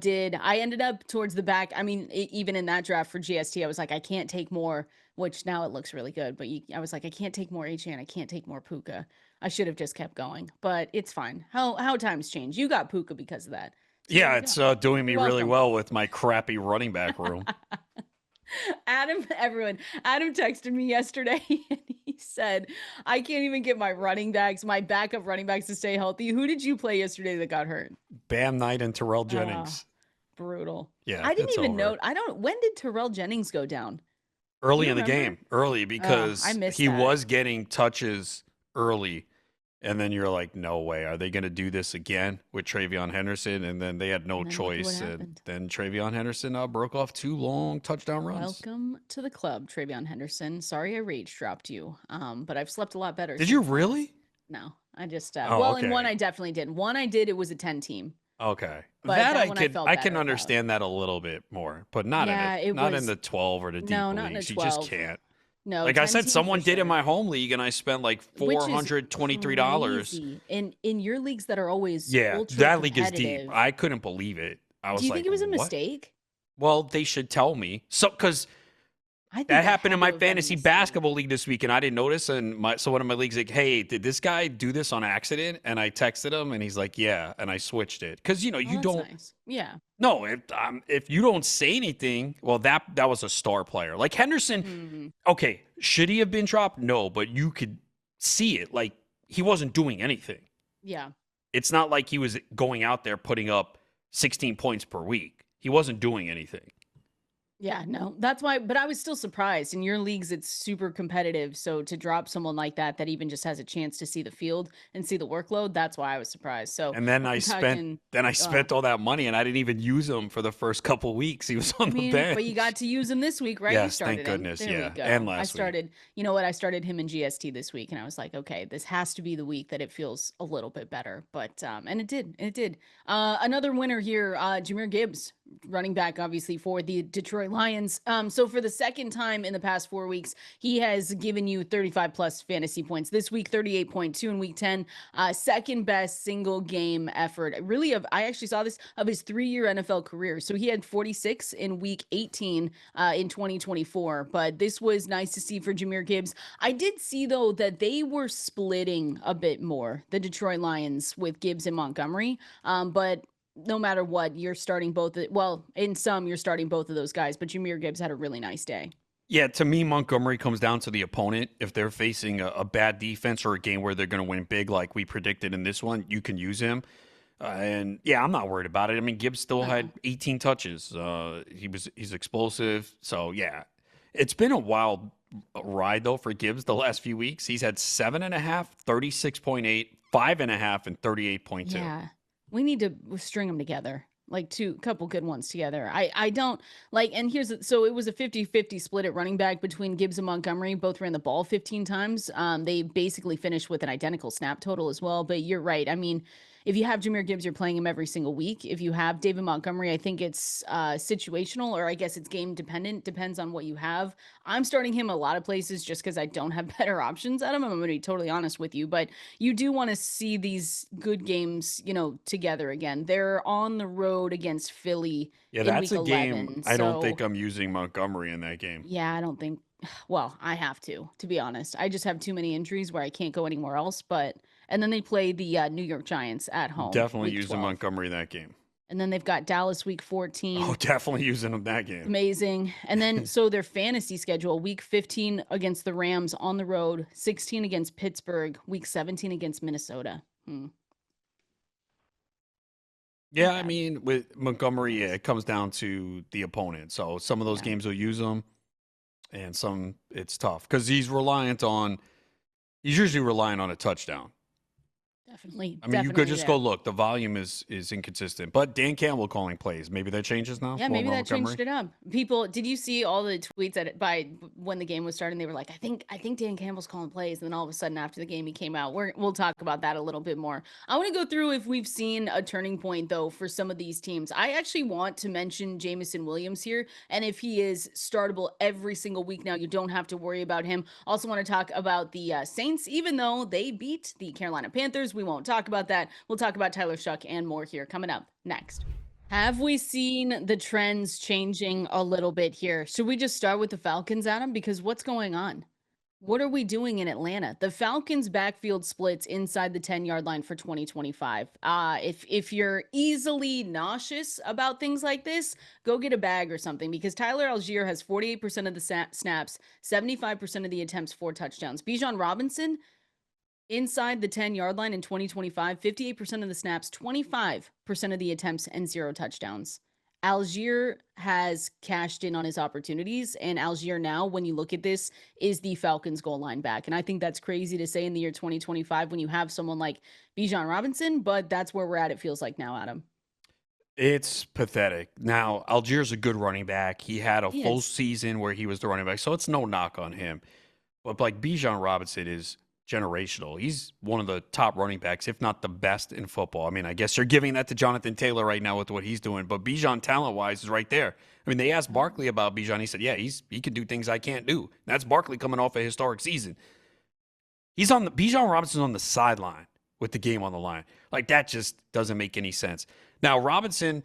ended up towards the back. I mean, even in that draft for GST, I was like, I can't take more, which now it looks really good. But I was like, I can't take more HN. I can't take more Puka. I should have just kept going, but it's fine. How times change. You got Puka because of that. So there Yeah, you it's go. doing me You're really welcome. well with my crappy running back room. Adam texted me yesterday and he said, I can't even get my backup running backs to stay healthy. Who did you play yesterday that got hurt? Bam Knight and Terrell Uh, Jennings. Brutal. Yeah, I didn't it's even over. know. When did Terrell Jennings go down? Do Early you in the remember? game, early I because missed he that. was getting touches early. And then you're like, no way. Are they going to do this again with TreVeyon Henderson? And then they had no And then look at what choice. And happened. then TreVeyon Henderson broke off 2 long touchdown runs. Welcome to the club, TreVeyon Henderson. Sorry I rage dropped you. But I've slept a lot better Did you since then. really? No, I just Oh, well, in one okay. I definitely did. One I did, it was a 10 team. Okay. But That that one I I felt can better about. understand that a little bit more, but Yeah, it not in was the 12 or the no, deeper not in a leagues. You just 12. can't. No, Like I 10 said, team for someone did in sure. my home league and I spent like Which is $423. crazy. In your leagues that are always Yeah, ultra that league is deep. competitive. I couldn't believe it. I Do was you think like, it was a "What?" mistake? Well, they should tell me. So cuz I think that it happened in had to my have been a fantasy mistake. basketball league this week, and I didn't notice. And so one of my leagues like, "Hey, did this guy do this on accident?" And I texted him, and he's like, "Yeah." And I switched it because Well, you that's don't. nice. Yeah. No, if you don't say anything, well, that was a star player like Henderson. Hmm. Okay, should he have been dropped? No, but you could see it. Like he wasn't doing anything. Yeah. It's not like he was going out there putting up 16 points per week. He wasn't doing anything. Yeah, no, that's why, but I was still surprised. In your leagues, it's super competitive. So to drop someone like that even just has a chance to see the field and see the workload, that's why I was surprised. So And then we're talking, I spent all that money and I didn't even use him for the first couple weeks. He was I on the mean, but you bench. got to use him this week, right? You Yes, thank started him. goodness. There we Yeah. And go. last week. You know what? I started him in GST this week and I was like, okay, this has to be the week that it feels a little bit better. But, and it did. It did. Another winner here, Jahmyr Gibbs, running back, obviously, for the Detroit Lions. So for the second time in the past 4 weeks, he has given you 35 plus fantasy points. This week, 38.2 in week 10. Second best single game effort. Really, I actually saw this of his 3-year NFL career. So he had 46 in week 18 in 2024. But this was nice to see for Jahmyr Gibbs. I did see, though, that they were splitting a bit more, the Detroit Lions, with Gibbs and Montgomery. But no matter what, you're starting both. Well, in some, you're starting both of those guys, but Jahmyr Gibbs had a really nice day. Yeah, to me, Montgomery comes down to the opponent. If they're facing a bad defense or a game where they're going to win big, like we predicted in this one, you can use him. And yeah, I'm not worried about it. I mean, Gibbs still had No. 18 touches. He's explosive. So yeah, it's been a wild ride though for Gibbs the last few weeks. He's had 7.5, 36.8, 5.5, and 38.2. Yeah. We need to string them together. Like couple good ones together. I don't like, and so it was a 50-50 split at running back between Gibbs and Montgomery. Both ran the ball 15 times. They basically finished with an identical snap total as well. But you're right. I mean, if you have Jahmyr Gibbs, you're playing him every single week. If you have David Montgomery, I think it's situational, or I guess it's game dependent. Depends on what you have. I'm starting him a lot of places just because I don't have better options at him. I'm going to be totally honest with you, but you do want to see these good games, together again. They're on the road against Philly Yeah, in that's week a game. 11. I don't think So, I'm using Montgomery in that game. yeah, I don't think, well, I have to be honest. I just have too many injuries where I can't go anywhere else. And then they play the New York Giants at home Definitely week using 12. Montgomery in that game. And then they've got Dallas week Oh, 14. definitely using him that game. Amazing. And then so their fantasy schedule, week 15 against the Rams on the road, 16 against Pittsburgh, week 17 against Minnesota. Yeah, Not I bad. mean, with Montgomery, yeah, it comes down to the opponent. So some of those Yeah. games will use him, and some it's tough because he's usually relying on a touchdown. Definitely, I mean, you could definitely just go there. look. The volume is inconsistent. But Dan Campbell calling plays. Maybe that changes now. Yeah, More maybe that Montgomery. changed it up. People, did you see all the tweets at when the game was starting? They were like, I think Dan Campbell's calling plays." And then all of a sudden, after the game, he came out. We'll talk about that a little bit more. I want to go through if we've seen a turning point though for some of these teams. I actually want to mention Jamison Williams here, and if he is startable every single week now, you don't have to worry about him. Also, want to talk about the Saints, even though they beat the Carolina Panthers. We won't talk about that. We'll talk about Tyler Shuck and more here coming up next. Have we seen the trends changing a little bit here? Should we just start with the Falcons, Adam? Because what's going on? What are we doing in Atlanta? The Falcons backfield splits inside the 10-yard line for 2025. If you're easily nauseous about things like this, go get a bag or something because Tyler Algier has 48% of the snaps, 75% of the attempts, 4 touchdowns. Bijan Robinson inside the 10-yard line in 2025, 58% of the snaps, 25% of the attempts, and 0 touchdowns. Algier has cashed in on his opportunities, and Algier now, when you look at this, is the Falcons' goal line back. And I think that's crazy to say in the year 2025 when you have someone like Bijan Robinson, but that's where we're at, it feels like now, Adam. It's pathetic. Now, Algier's a good running back. He had a He full is. season where he was the running back, so it's no knock on him. But like Bijan Robinson is generational. He's one of the top running backs, if not the best in football. I mean, I guess you're giving that to Jonathan Taylor right now with what he's doing, but Bijan talent wise is right there. I mean, they asked Barkley about Bijan. He said, "Yeah, he can do things I can't do." That's Barkley coming off a historic season. He's on the Bijan Robinson's on the sideline with the game on the line. Like that just doesn't make any sense. Now Robinson,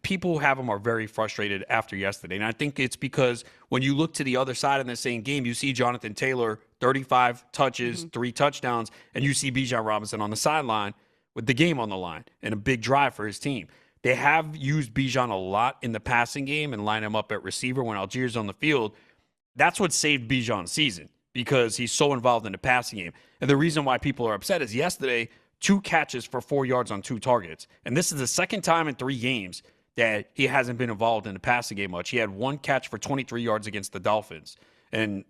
people who have him are very frustrated after yesterday. And I think it's because when you look to the other side in the same game, you see Jonathan Taylor, 35 touches, 3 touchdowns, and you see Bijan Robinson on the sideline with the game on the line and a big drive for his team. They have used Bijan a lot in the passing game and line him up at receiver when Algier's on the field. That's what saved Bijan's season because he's so involved in the passing game. And the reason why people are upset is yesterday, 2 catches for 4 yards on 2 targets. And this is the second time in 3 games that he hasn't been involved in the passing game much. He had 1 catch for 23 yards against the Dolphins. And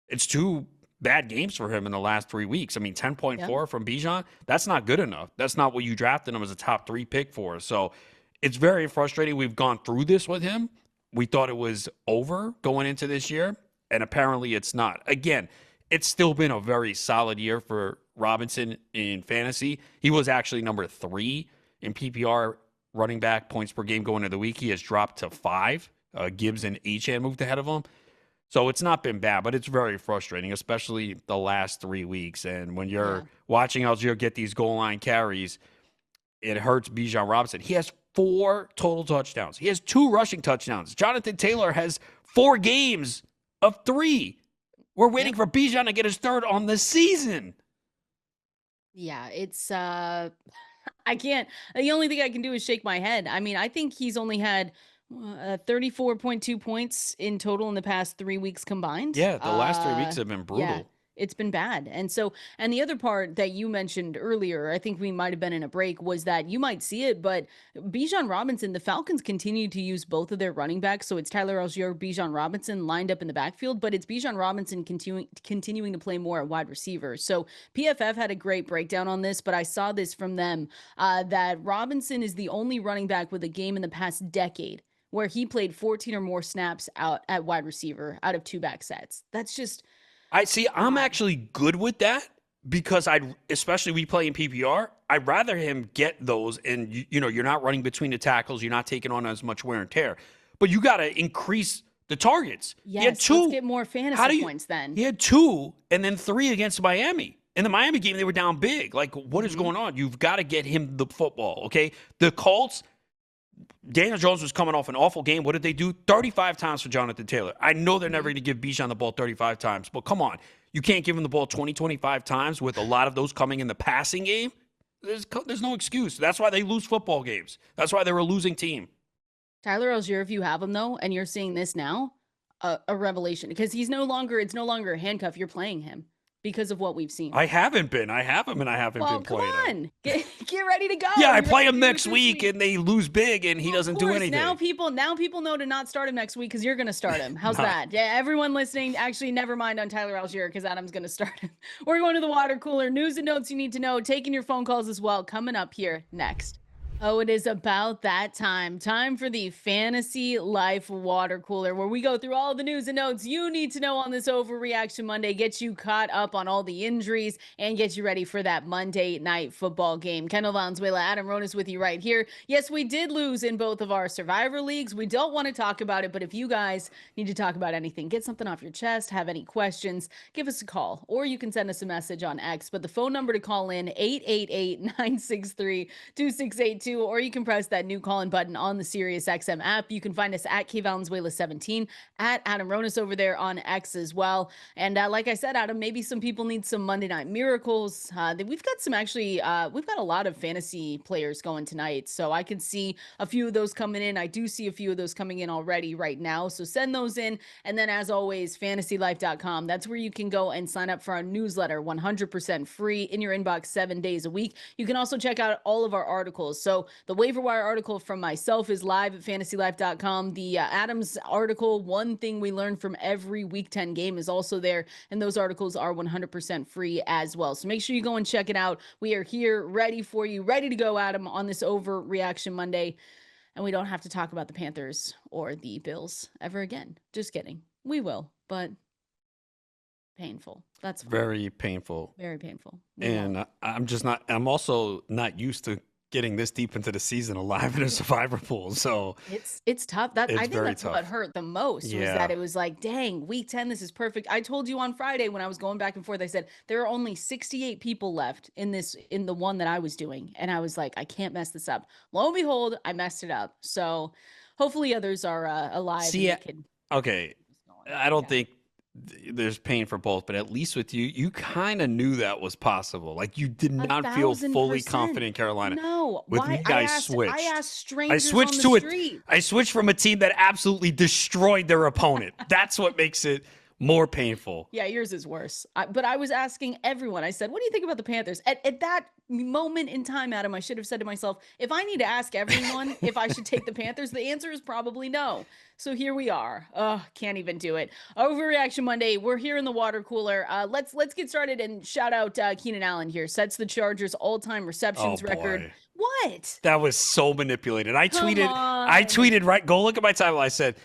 it's 2 bad games for him in the last 3 weeks. I mean, 10.4 from Bijan, that's not good enough. That's not what you drafted him as a top 3 pick for. So it's very frustrating. We've gone through this with him. We thought it was over going into this year, and apparently it's not. Again, it's still been a very solid year for Robinson in fantasy. He was actually number 3 in PPR running back points per game going into the week. He has dropped to 5. Gibbs and Achane moved ahead of him. So it's not been bad, but it's very frustrating, especially the last 3 weeks. And when you're watching Algier get these goal line carries, it hurts Bijan Robinson. He has 4 total touchdowns. He has 2 rushing touchdowns. Jonathan Taylor has 4 games of 3. We're waiting for Bijan to get his 3rd on the season. Yeah, it's I can't. The only thing I can do is shake my head. I mean, I think he's only had 34.2 points in total in the past 3 weeks combined. Yeah, the last 3 weeks have been Yeah, brutal. it's been bad. And the other part that you mentioned earlier, I think we might have been in a break, was that you might see it, but Bijan Robinson, the Falcons continue to use both of their running backs. So it's Tyler Algier, Bijan Robinson lined up in the backfield, but it's Bijan Robinson continuing to play more at wide receiver. So PFF had a great breakdown on this, but I saw this from them that Robinson is the only running back with a game in the past decade where he played 14 or more snaps out at wide receiver out of 2 back sets. That's just I see. I'm actually good with that because especially we play in PPR. I'd rather him get those, and you're not running between the tackles. You're not taking on as much wear and tear, but you got to increase the targets. yes. He had 2. Let's get more fantasy points then. He had 2 and then 3 against Miami. In the Miami game, they were down big. Like, what is going on? You've got to get him the football, okay? The Colts, Daniel Jones was coming off an awful game. What did they do? 35 times for Jonathan Taylor. I know they're never going to give Bijan the ball 35 times, but come on. You can't give him the ball 20, 25 times with a lot of those coming in the passing game. There's no excuse. That's why they lose football games. That's why they're a losing team. Tyler Algier, if you have him though, and you're seeing this now, a revelation because it's no longer a handcuff. You're playing him. because of what we've seen? I haven't been. I have him, and I haven't Well, been come playing him. on. Get ready to go. Yeah, Are I you ready play to him do it next this week, week? and they lose big, and he Well, of doesn't do course. anything. Now people know to not start him next week because you're going to start him. How's that? Yeah, everyone listening, actually, never mind on Tyler Algier because Adam's going to start him. We're going to the water cooler. News and notes you need to know. Taking your phone calls as well. Coming up here next. Oh, it is about that time. Time for the Fantasy Life Water Cooler, where we go through all the news and notes you need to know on this Overreaction Monday, get you caught up on all the injuries, and get you ready for that Monday night football game. Kendall, Valenzuela, Adam Ronis with you right here. Yes, we did lose in both of our Survivor leagues. We don't want to talk about it, but if you guys need to talk about anything, get something off your chest, have any questions, give us a call, or you can send us a message on X. But the phone number to call in, 888-963-2682. Or you can press that new call-in button on the Sirius XM app. You can find us at Valenzuela17, at Adam Ronis over there on X as well. And like I said, Adam, maybe some people need some Monday Night Miracles. We've got we've got a lot of fantasy players going tonight. So I can see a few of those coming in. I do see a few of those coming in already right now. So send those in. And then as always, fantasylife.com. That's where you can go and sign up for our newsletter, 100% free in your inbox 7 days a week. You can also check out all of our articles. So the waiver wire article from myself is live at fantasylife.com. The Adams article, one thing we learned from every week 10 game, is also there. And those articles are 100% free as well. So make sure you go and check it out. We are here ready for you, ready to go, Adam, on this Overreaction Monday. And we don't have to talk about the Panthers or the Bills ever again. Just kidding. We will, but painful. That's fine. Very painful. Very painful. And I'm also not used to getting this deep into the season alive in a survivor pool. So it's tough. I think that's tough. what hurt the most was that it was like, dang, week 10, this is perfect. I told you on Friday when I was going back and forth, I said there are only 68 people left in the one that I was doing. And I was like, I can't mess this up. Lo and behold, I messed it up. So hopefully others are alive. Okay. I don't think there's pain for both, but at least with you kind of knew that was possible. Like you did not feel fully confident in Carolina. No, with me, I switched. I asked strangers on the street. I switched from a team that absolutely destroyed their opponent. That's what makes it more painful. Yeah, yours is worse. But I was asking everyone. I said, what do you think about the Panthers? At that moment in time, Adam, I should have said to myself, if I need to ask everyone if I should take the Panthers, the answer is probably no. So here we are. Can't even do it. Overreaction Monday. We're here in the water cooler. Let's get started and shout out Keenan Allen here. Sets the Chargers all-time receptions record. What? That was so manipulated. I tweeted right. Go look at my timeline. I said,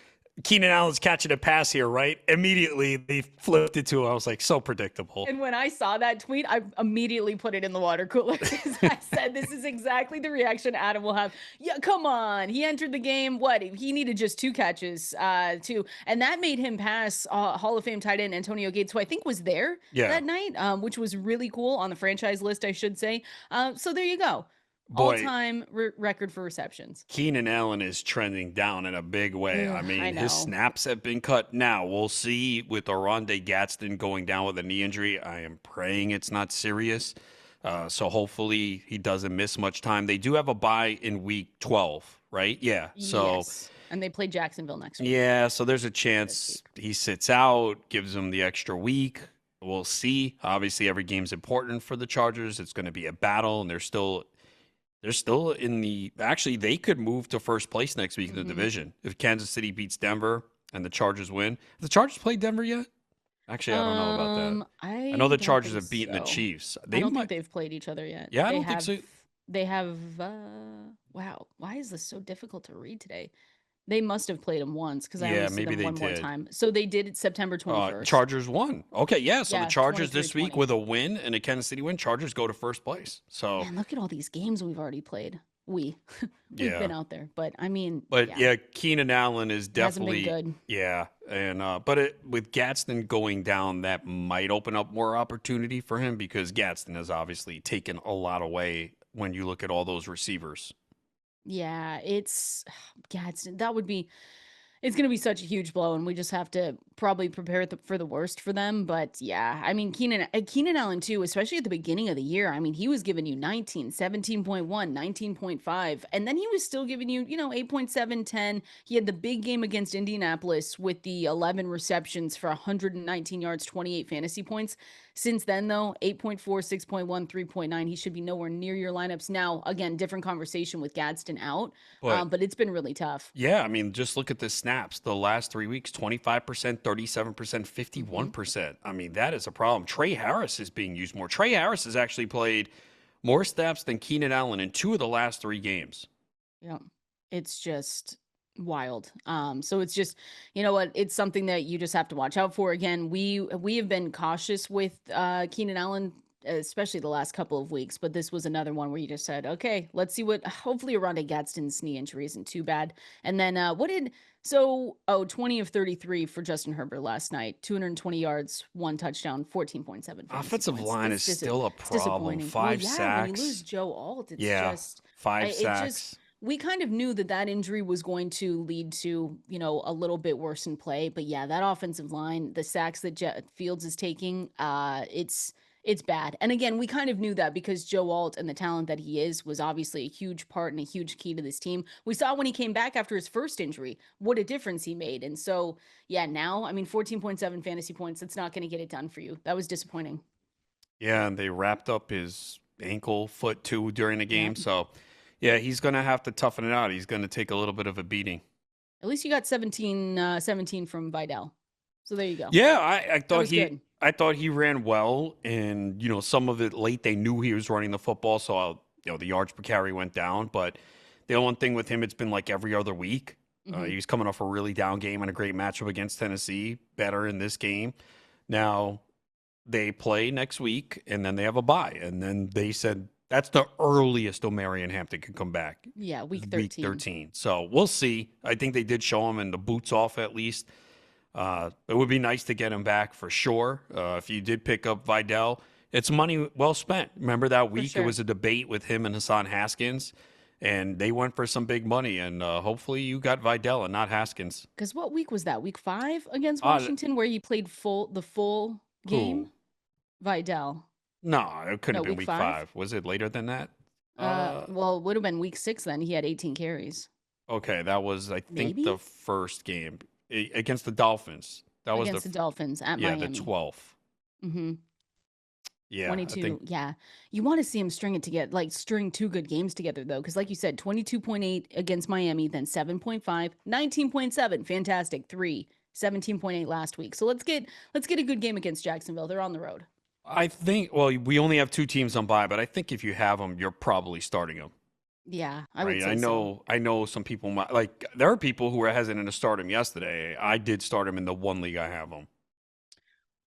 Keenan Allen's catching a pass here, right? Immediately, they flipped it to him. I was like, so predictable. And when I saw that tweet, I immediately put it in the water cooler because I said, this is exactly the reaction Adam will have. Yeah, come on. He entered the game. What? He needed just 2 catches, and that made him pass Hall of Fame tight end Antonio Gates, who I think was there that night, which was really cool on the franchise list, I should say. So there you go. All-time record for receptions. Keenan Allen is trending down in a big way. I mean, his snaps have been cut. Now, we'll see with Oronde Gadsden going down with a knee injury. I am praying it's not serious. So hopefully he doesn't miss much time. They do have a bye in week 12, right? Yeah. So, yes. And they play Jacksonville next week. Yeah, so there's a chance he sits out, gives them the extra week. We'll see. Obviously, every game's important for the Chargers. It's going to be a battle, and they're still in the – actually, they could move to first place next week in the division if Kansas City beats Denver and the Chargers win. Have the Chargers played Denver yet? Actually, I don't know about that. I know the Chargers have beaten the Chiefs. I don't think they've played each other yet. Yeah, I don't think so. They have wow, why is this so difficult to read today? They must have played them once because I only see them one more time. So they did it September 21st. Chargers won. Okay, yeah. So the Chargers this week with a win and a Kansas City win, Chargers go to first place. So man, look at all these games we've already played. We've been out there, but I mean, Keenan Allen is definitely hasn't been good. Yeah, and with Gadsden going down, that might open up more opportunity for him because Gadsden has obviously taken a lot away when you look at all those receivers. Yeah, it's going to be such a huge blow, and we just have to probably prepare for the worst for them. But yeah, I mean, Keenan Allen too, especially at the beginning of the year. I mean, he was giving you 19, 17.1, 19.5, and then he was still giving you, 8.7, 10. He had the big game against Indianapolis with the 11 receptions for 119 yards, 28 fantasy points. Since then, though, 8.4, 6.1, 3.9. He should be nowhere near your lineups. Now, again, different conversation with Gadsden out, But but it's been really tough. yeah, I mean, just look at the snaps. The last 3 weeks, 25%, 37%, Hmm. 51%. I mean, that is a problem. Trey Harris is being used more. Trey Harris has actually played more snaps than Keenan Allen in 2 of the last 3 games. Yeah. It's just wild. So it's just, you know what, it's something that you just have to watch out for. Again, we have been cautious with Keenan Allen, especially the last couple of weeks, but this was another one where you just said, okay, let's see what, hopefully Rondé Gadsden's knee injury isn't too bad. And then what did, so, oh, 20 of 33 for Justin Herbert last night, 220 yards, 1 touchdown, 14.7 fantasy Offensive points. line is still a It's problem. disappointing. Well, Five yeah, when you lose sacks. Joe Alt, it's Yeah, just, five it just, sacks. we kind of knew that that injury was going to lead to, you know, a little bit worse in play. But yeah, that offensive line, the sacks that Fields is taking, it's bad. And again, we kind of knew that because Joe Alt and the talent that he is was obviously a huge part and a huge key to this team. We saw when he came back after his first injury, what a difference he made. And so, yeah, now, I mean, 14.7 fantasy points, that's not going to get it done for you. That was disappointing. Yeah, and they wrapped up his ankle, foot too during the Yeah. game. So, yeah, he's going to have to toughen it out. He's going to take a little bit of a beating. At least you got 17 from Vidal. So there you go. Yeah, I That thought was he good. I thought he ran well, and some of it late they knew he was running the football, so the yards per carry went down. But the only thing with him, it's been like every other week. Hmm. He was coming off a really down game and a great matchup against Tennessee. Better in this game. Now they play next week, and then they have a bye, and then they said that's the earliest O'Marion Hampton could come back. Yeah, week Is week 13. 13. So we'll see. I think they did show him in the boots off at least. It would be nice to get him back for sure. If you did pick up Vidal, it's money well spent. Remember that For week? It sure. was a debate with him and Hassan Haskins, and they went for some big money. And hopefully you got Vidal and not Haskins. Because what week was that? Week 5 against Uh, Washington, where he played the full who? game? Vidal. No, it couldn't No, have been week week 5. 5. Was it later than that? Uh, Well, it would have been week 6 then. He had 18 carries. okay, that was I think the Maybe first game against the Dolphins. That was against the Dolphins at the Miami. 12th. Mm-hmm. Yeah, I 22. think Yeah. You want to see him string it together, like string 2 good games together, though. Because, like you said, 22.8 against Miami, then 7.5, 19.7. Fantastic. 3, 17.8 last week. So let's get a good game against Jacksonville. They're on the road. I think well, we only have 2 teams on bye, but I think if you have them, you're probably starting them. Yeah, I would Right. I say so. know I know some people might like there are people who were hesitant to start him yesterday. I did start him in the one league I have him.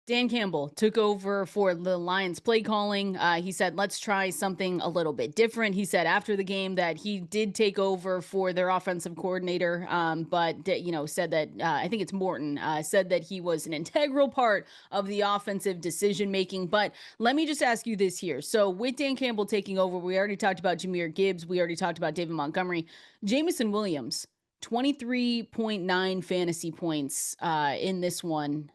Dan Campbell took over for the Lions play calling. He said, let's try something a little bit different. He said after the game that he did take over for their offensive coordinator, but, said that I think it's Morton, said that he was an integral part of the offensive decision making. But let me just ask you this here. So, with Dan Campbell taking over, we already talked about Jahmyr Gibbs. We already talked about David Montgomery. Jamison Williams, 23.9 fantasy points in this one.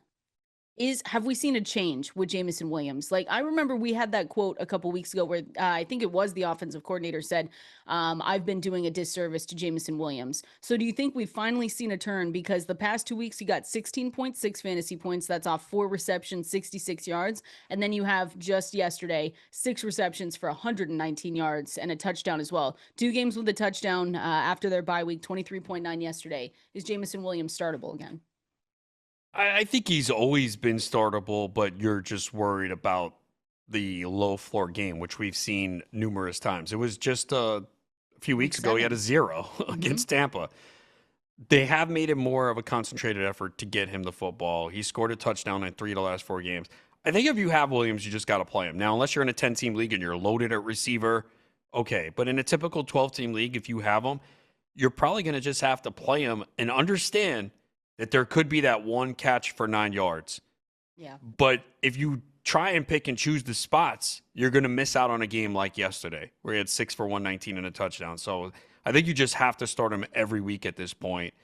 Have we seen a change with Jamison Williams? Like, I remember we had that quote a couple weeks ago where I think it was the offensive coordinator said, I've been doing a disservice to Jamison Williams. So do you think we've finally seen a turn? Because the past 2 weeks, he got 16.6 fantasy points. That's off 4 receptions, 66 yards. And then you have just yesterday, 6 receptions for 119 yards and a touchdown as well. 2 games with a touchdown after their bye week, 23.9 yesterday. Is Jamison Williams startable again? I think he's always been startable, but you're just worried about the low floor game, which we've seen numerous times. It was just a few Week weeks ago he had a 7. 0 Mm-hmm. against Tampa. They have made it more of a concentrated effort to get him the football. He scored a touchdown in 3 of the last 4 games. I think if you have Williams, you just got to play him. Now, unless you're in a 10-team league and you're loaded at receiver, okay. But in a typical 12-team league, if you have him, you're probably going to just have to play him and understand that there could be that one catch for 9 yards. Yeah. But if you try and pick and choose the spots, you're going to miss out on a game like yesterday where he had 6 for 119 and a touchdown. So I think you just have to start him every week at this point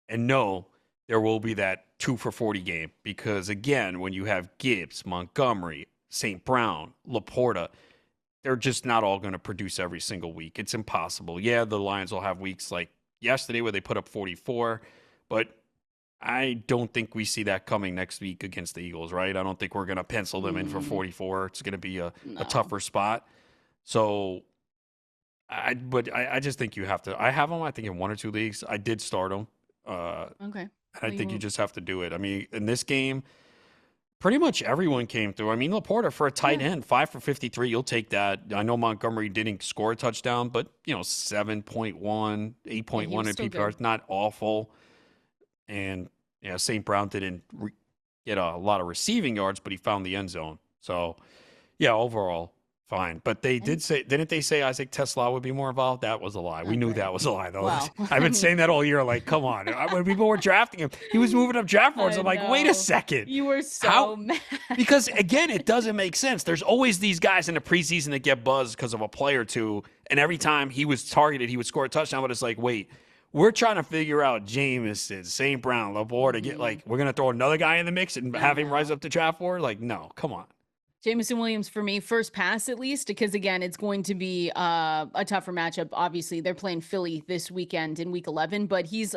and know there will be that 2 for 40 game because, again, when you have Gibbs, Montgomery, St. Brown, Laporta, they're just not all going to produce every single week. It's impossible. Yeah, the Lions will have weeks like yesterday where they put up 44, but I don't think we see that coming next week against the Eagles, right? I don't think we're going to pencil them in for Mm, 44. It's going to be a no. tougher spot. So I just think you have to. I have them, I think, in one or two leagues. I did start them. Okay. And I Well, think you you just have to do it. I mean, in this game, pretty much everyone came through. I mean, Laporta for a tight yeah. end, 5 for 53. You'll take that. I know Montgomery didn't score a touchdown, but 7.1, Yeah, he 8.1 was in still PPR. good. It's not awful. And St. Brown didn't get a lot of receiving yards, but he found the end zone. So yeah, overall, fine. But they And did say, didn't they say Isaac Tesla would be more involved? That was a lie. We knew okay. that was a lie, though. Well, I've I been saying mean, that all year. Like, come on. When people were drafting him, he was moving up draft boards. I I'm like, wait a know. second. You were How? so mad. Because again, it doesn't make sense. There's always these guys in the preseason that get buzzed because of a play or two, and every time he was targeted, he would score a touchdown. But it's like, wait, we're trying to figure out Jameson, St. Brown, Laporta to get Mhm. we're gonna throw another guy in the mix and I have him rise know. up to draft board. Like, no, come on. Jameson Williams for me, first pass at least, because again, it's going to be a tougher matchup. Obviously, they're playing Philly this weekend in week 11, but he's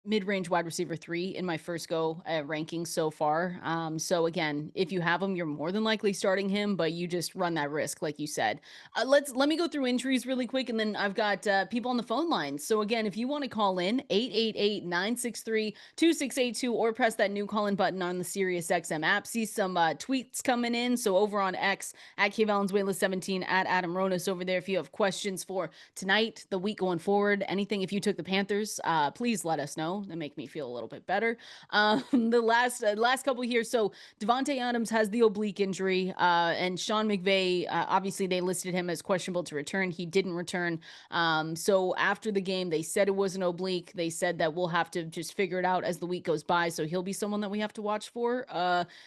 mid-range wide receiver 3 in my first go ranking so far. So again, if you have him, you're more than likely starting him, but you just run that risk, like you said. Let me go through injuries really quick, and then I've got people on the phone lines. So again, if you want to call in 888-963-2682 or press that new call in button on the Sirius XM app, see some tweets coming in. So over on X at Valenzuela 17 at Adam Ronis over there. If you have questions for tonight, the week going forward, anything, if you took the Panthers, please let us know. That make me feel a little bit better. The last couple here. So Devontae Adams has the oblique injury, and Sean McVay, obviously they listed him as questionable to return. He didn't return. So after the game, they said it was an oblique. They said that we'll have to just figure it out as the week goes by. So he'll be someone that we have to watch for.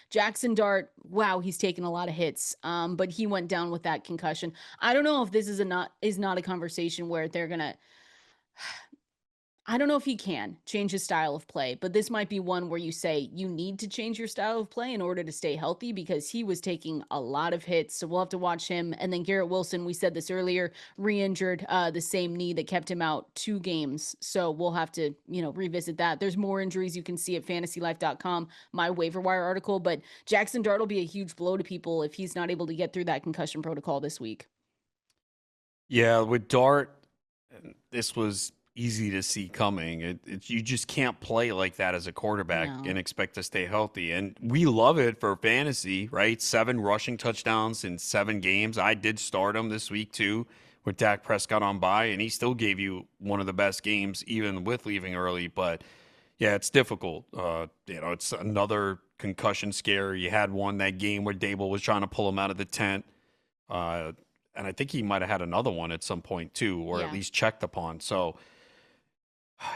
Jackson Dart, wow, he's taken a lot of hits, but he went down with that concussion. I don't know if this is not a conversation where they're gonna. I don't know if he can change his style of play, but this might be one where you say you need to change your style of play in order to stay healthy because he was taking a lot of hits. So we'll have to watch him. And then Garrett Wilson, we said this earlier, re-injured the same knee that kept him out 2 games. So we'll have to, revisit that. There's more injuries you can see at fantasylife.com, my waiver wire article. But Jackson Dart will be a huge blow to people if he's not able to get through that concussion protocol this week. Yeah, with Dart, this was easy to see coming. You just can't play like that as a quarterback and No. expect to stay healthy. And we love it for fantasy, right? 7 rushing touchdowns in 7 games. I did start him this week too with Dak Prescott on bye, and he still gave you one of the best games, even with leaving early. But yeah, it's difficult. It's another concussion scare. You had one that game where Dable was trying to pull him out of the tent. Uh, and I think he might have had another one at some point too, or at Yeah. least checked upon. So,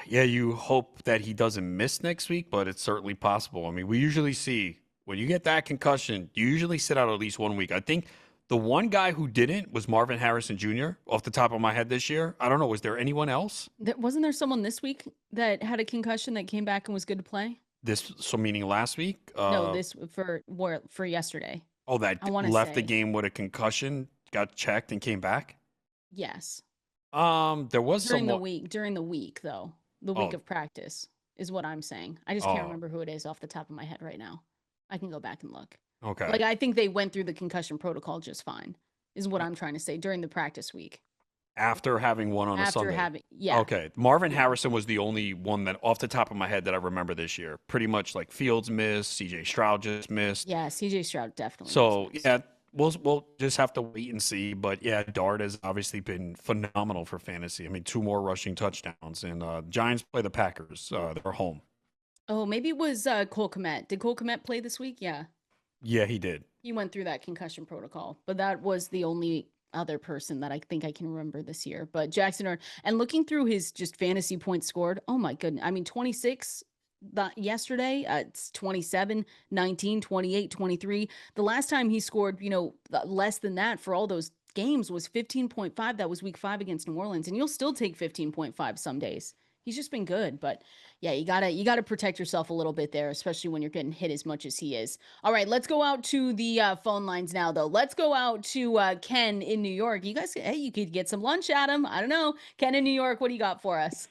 yeah, you hope that he doesn't miss next week, but it's certainly possible. I mean, we usually see when you get that concussion, you usually sit out at least 1 week. I think the one guy who didn't was Marvin Harrison Jr. off the top of my head this year. I don't know. Was there anyone else? Wasn't there someone this week that had a concussion that came back and was good to play? So meaning last week? No, this for yesterday. Oh, I that want to left the say game with a concussion, got checked and came back. yes. There was During the someone. week, during the week though. The week Oh, of practice is what I'm saying. I just can't oh, remember who it is off the top of my head right now. I can go back and look. okay. Like I think they went through the concussion protocol just fine. Is what I'm trying to say during the practice week. After having one on a After Sunday. having yeah. Okay. Marvin Yeah. Harrison was the only one that, off the top of my head, that I remember this year. Pretty much like Fields missed, CJ Stroud just missed. Yeah, CJ Stroud definitely just So, missed. yeah, we'll just have to wait and see. But yeah, Dart has obviously been phenomenal for fantasy. I mean, 2 more rushing touchdowns. And Giants play the Packers. They're home. Oh, maybe it was Cole Kmet. Did Cole Kmet play this week? Yeah. Yeah, he did. He went through that concussion protocol, but that was the only other person that I think I can remember this year. But and looking through his just fantasy points scored, oh my goodness. I mean, 26 yesterday, it's 27, 19, 28, 23. The last time he scored, less than that for all those games was 15.5. That was week 5 against New Orleans. And you'll still take 15.5 some days. He's just been good, but yeah, you gotta protect yourself a little bit there, especially when you're getting hit as much as he is. All right, let's go out to the phone lines now, though. Let's go out to Ken in New York. You guys, hey, you could get some lunch at him. I don't know. Ken in New York, what do you got for us?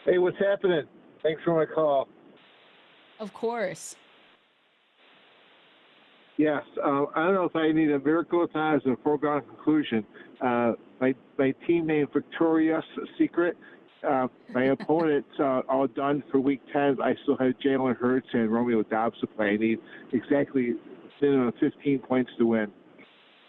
Hey, what's happening? Thanks for my call. Of course. Yes, I don't know if I need a miracle time as a foregone conclusion. My team named Victoria's Secret. My opponent's all done for Week 10. I still have Jalen Hurts and Romeo Dobbs to play. I need exactly minimum 15 points to win.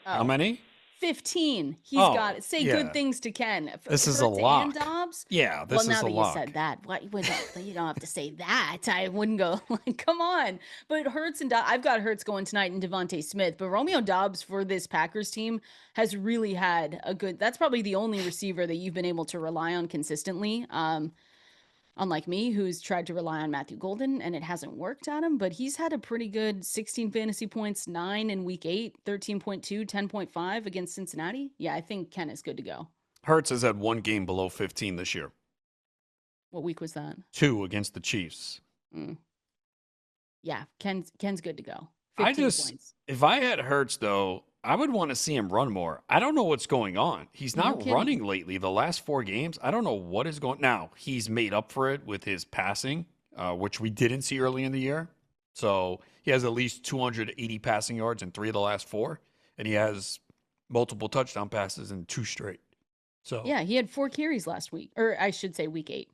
How Oh, many? 15. He's Oh, got it. Say yeah. good things to Ken. This is a Hurts and lock. Dobbs? Yeah, Well, this now is a that you lock. said that, what you don't have to say that. I wouldn't go like, come on. But Hurts and I've got Hurts going tonight and Devontae Smith, but Romeo Dobbs for this Packers team has really had a good. That's probably the only receiver that you've been able to rely on consistently. Unlike me, who's tried to rely on Matthew Golden and it hasn't worked at him, but he's had a pretty good 16 fantasy points, 9 in week 8, 13.2, 10.5 against Cincinnati. Yeah, I think Ken is good to go. Hurts has had one game below 15 this year. What week was that? 2 against the Chiefs. Yeah, Ken's good to go. 15 points. If I had Hurts, though, I would want to see him run more. I don't know what's going on. He's not running lately. The last 4 games, I don't know what is going. Now, he's made up for it with his passing, which we didn't see early in the year. So he has at least 280 passing yards in 3 of the last 4, and he has multiple touchdown passes in 2 straight. So yeah, he had 4 carries last week, or I should say week 8.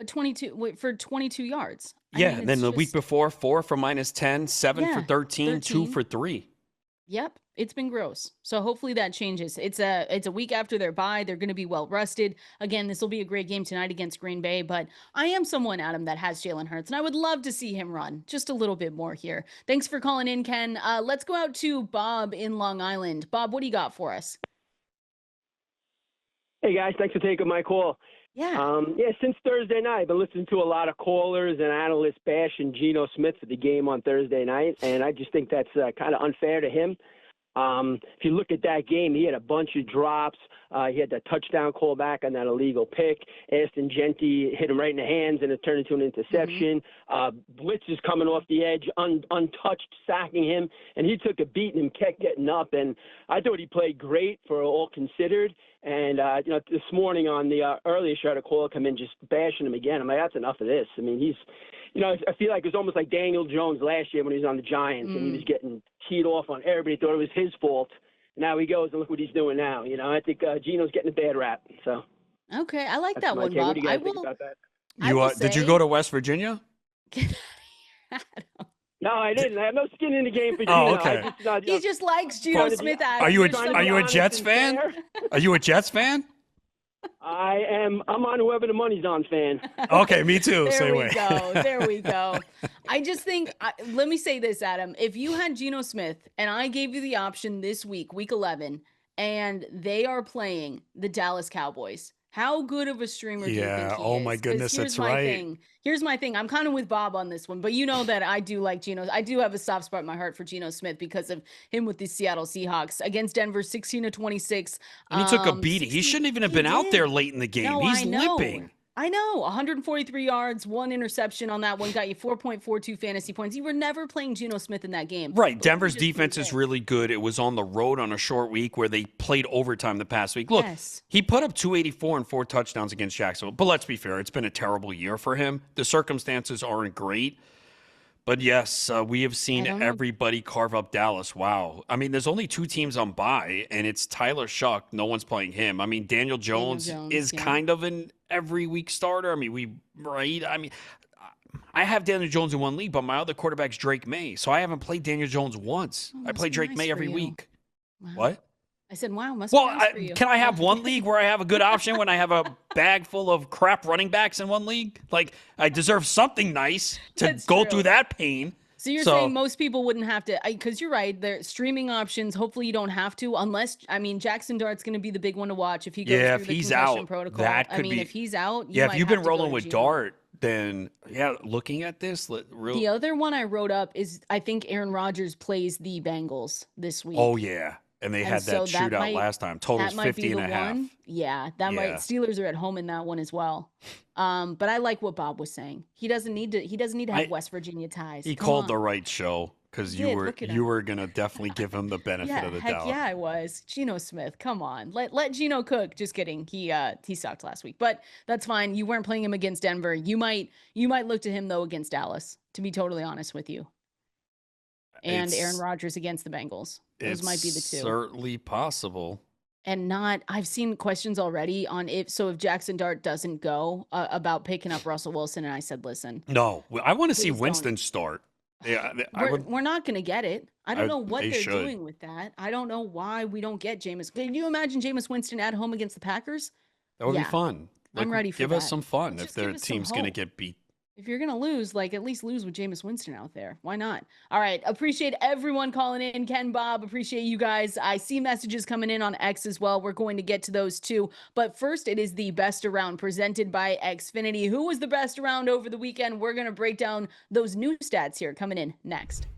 22 yards. And then the week before, 4 for -10, 7 for 13, 2 for 3. Yep, it's been gross. So hopefully that changes. It's a week after their bye. They're going to be well rested. Again, this will be a great game tonight against Green Bay, but I am someone, Adam, that has Jalen Hurts, and I would love to see him run just a little bit more here. Thanks for calling in, Ken. Let's go out to Bob in Long Island. Bob, what do you got for us? Hey, guys. Thanks for taking my call. Yeah. Since Thursday night, I've been listening to a lot of callers and analysts bashing Geno Smith for the game on Thursday night, and I just think that's kind of unfair to him. If you look at that game, he had a bunch of drops. He had that touchdown call back on that illegal pick. Aston Genty hit him right in the hands, and it turned into an interception. Blitz is coming off the edge, untouched, sacking him, and he took a beat and kept getting up. And I thought he played great for all considered. And, this morning on the earlier show, I had a caller come in just bashing him again. I'm like, that's enough of this. I mean, he's, I feel like it was almost like Daniel Jones last year when he was on the Giants and he was getting teed off on everybody, thought it was his fault. Now he goes and look what he's doing now. I think Geno's getting a bad rap. So. Okay, I like that one, Bob. What do you guys think about that? Did you go to West Virginia? No, I didn't. I have no skin in the game for Geno. Oh, okay. He just likes Geno Smith. Are you a Jets fan? Are you a Jets fan? I am. I'm on whoever the money's on fan. Okay, me too. There we go. I just think, let me say this, Adam. If you had Geno Smith and I gave you the option this week, week 11, and they are playing the Dallas Cowboys, how good of a streamer do you think he is? Oh my goodness, that's right. Here's my thing. I'm kind of with Bob on this one, but you know that I do like Geno. I do have a soft spot in my heart for Geno Smith because of him with the Seattle Seahawks against Denver, 16-26. And he took a beating. He shouldn't even have been out there late in the game. He's limping. I know. 143 yards, 1 interception on that one, got you 4.42 fantasy points. You were never playing Geno Smith in that game. Right. Denver's defense is really good. It was on the road on a short week where they played overtime the past week. Look, he put up 284 and 4 touchdowns against Jacksonville. But let's be fair, it's been a terrible year for him. The circumstances aren't great. But yes, we have seen everybody carve up Dallas. Wow. I mean, there's only 2 teams on bye, and it's Tyler Shuck. No one's playing him. I mean, Daniel Jones is kind of an every week starter. I mean, I have Daniel Jones in one league, but my other quarterback's Drake May. So I haven't played Daniel Jones once. I play Drake May every week. Wow. What? I said, wow, must be nice for you. Can I have one league where I have a good option when I have a bag full of crap running backs in one league? Like, I deserve something nice to go through that pain. So you're saying most people wouldn't have to, because you're right, they're streaming options. Hopefully you don't have to, unless, Jackson Dart's going to be the big one to watch if he goes through the concussion protocol. If he's out, if you've been rolling with Dart, then looking at this, the other one I wrote up is I think Aaron Rodgers plays the Bengals this week. Oh yeah. And they had that shootout last time. Total's 50 and a half. Yeah, might. Steelers are at home in that one as well. But I like what Bob was saying. He doesn't need to have West Virginia ties. He called the right show. because Did look it you up. were gonna definitely give him the benefit Yeah, of the heck doubt. yeah, I was. Geno Smith, come on. Let Geno cook. Just kidding. He sucked last week. But that's fine. You weren't playing him against Denver. You might look to him though against Dallas, to be totally honest with you. And Aaron It's Rodgers against the Bengals. Those it's might be the two. certainly possible. And not I've seen questions already on if Jackson Dart doesn't go about picking up Russell Wilson, and I said, "Listen, No, I want to see please don't. Winston start. Yeah, I We're would. we're not gonna get it. I don't know what They they're should. doing with that. I don't know why we don't get Jameis. Can you imagine Jameis Winston at home against the Packers? That would be Yeah, fun. Like, I'm ready for give us that. some fun if Just give their us some team's gonna hope. get beat. If you're gonna lose, like at least lose with Jameis Winston out there. Why not? All right. Appreciate everyone calling in. Ken, Bob, appreciate you guys. I see messages coming in on X as well. We're going to get to those too. But first, it is the best around presented by Xfinity. Who was the best around over the weekend? We're gonna break down those new stats here coming in next.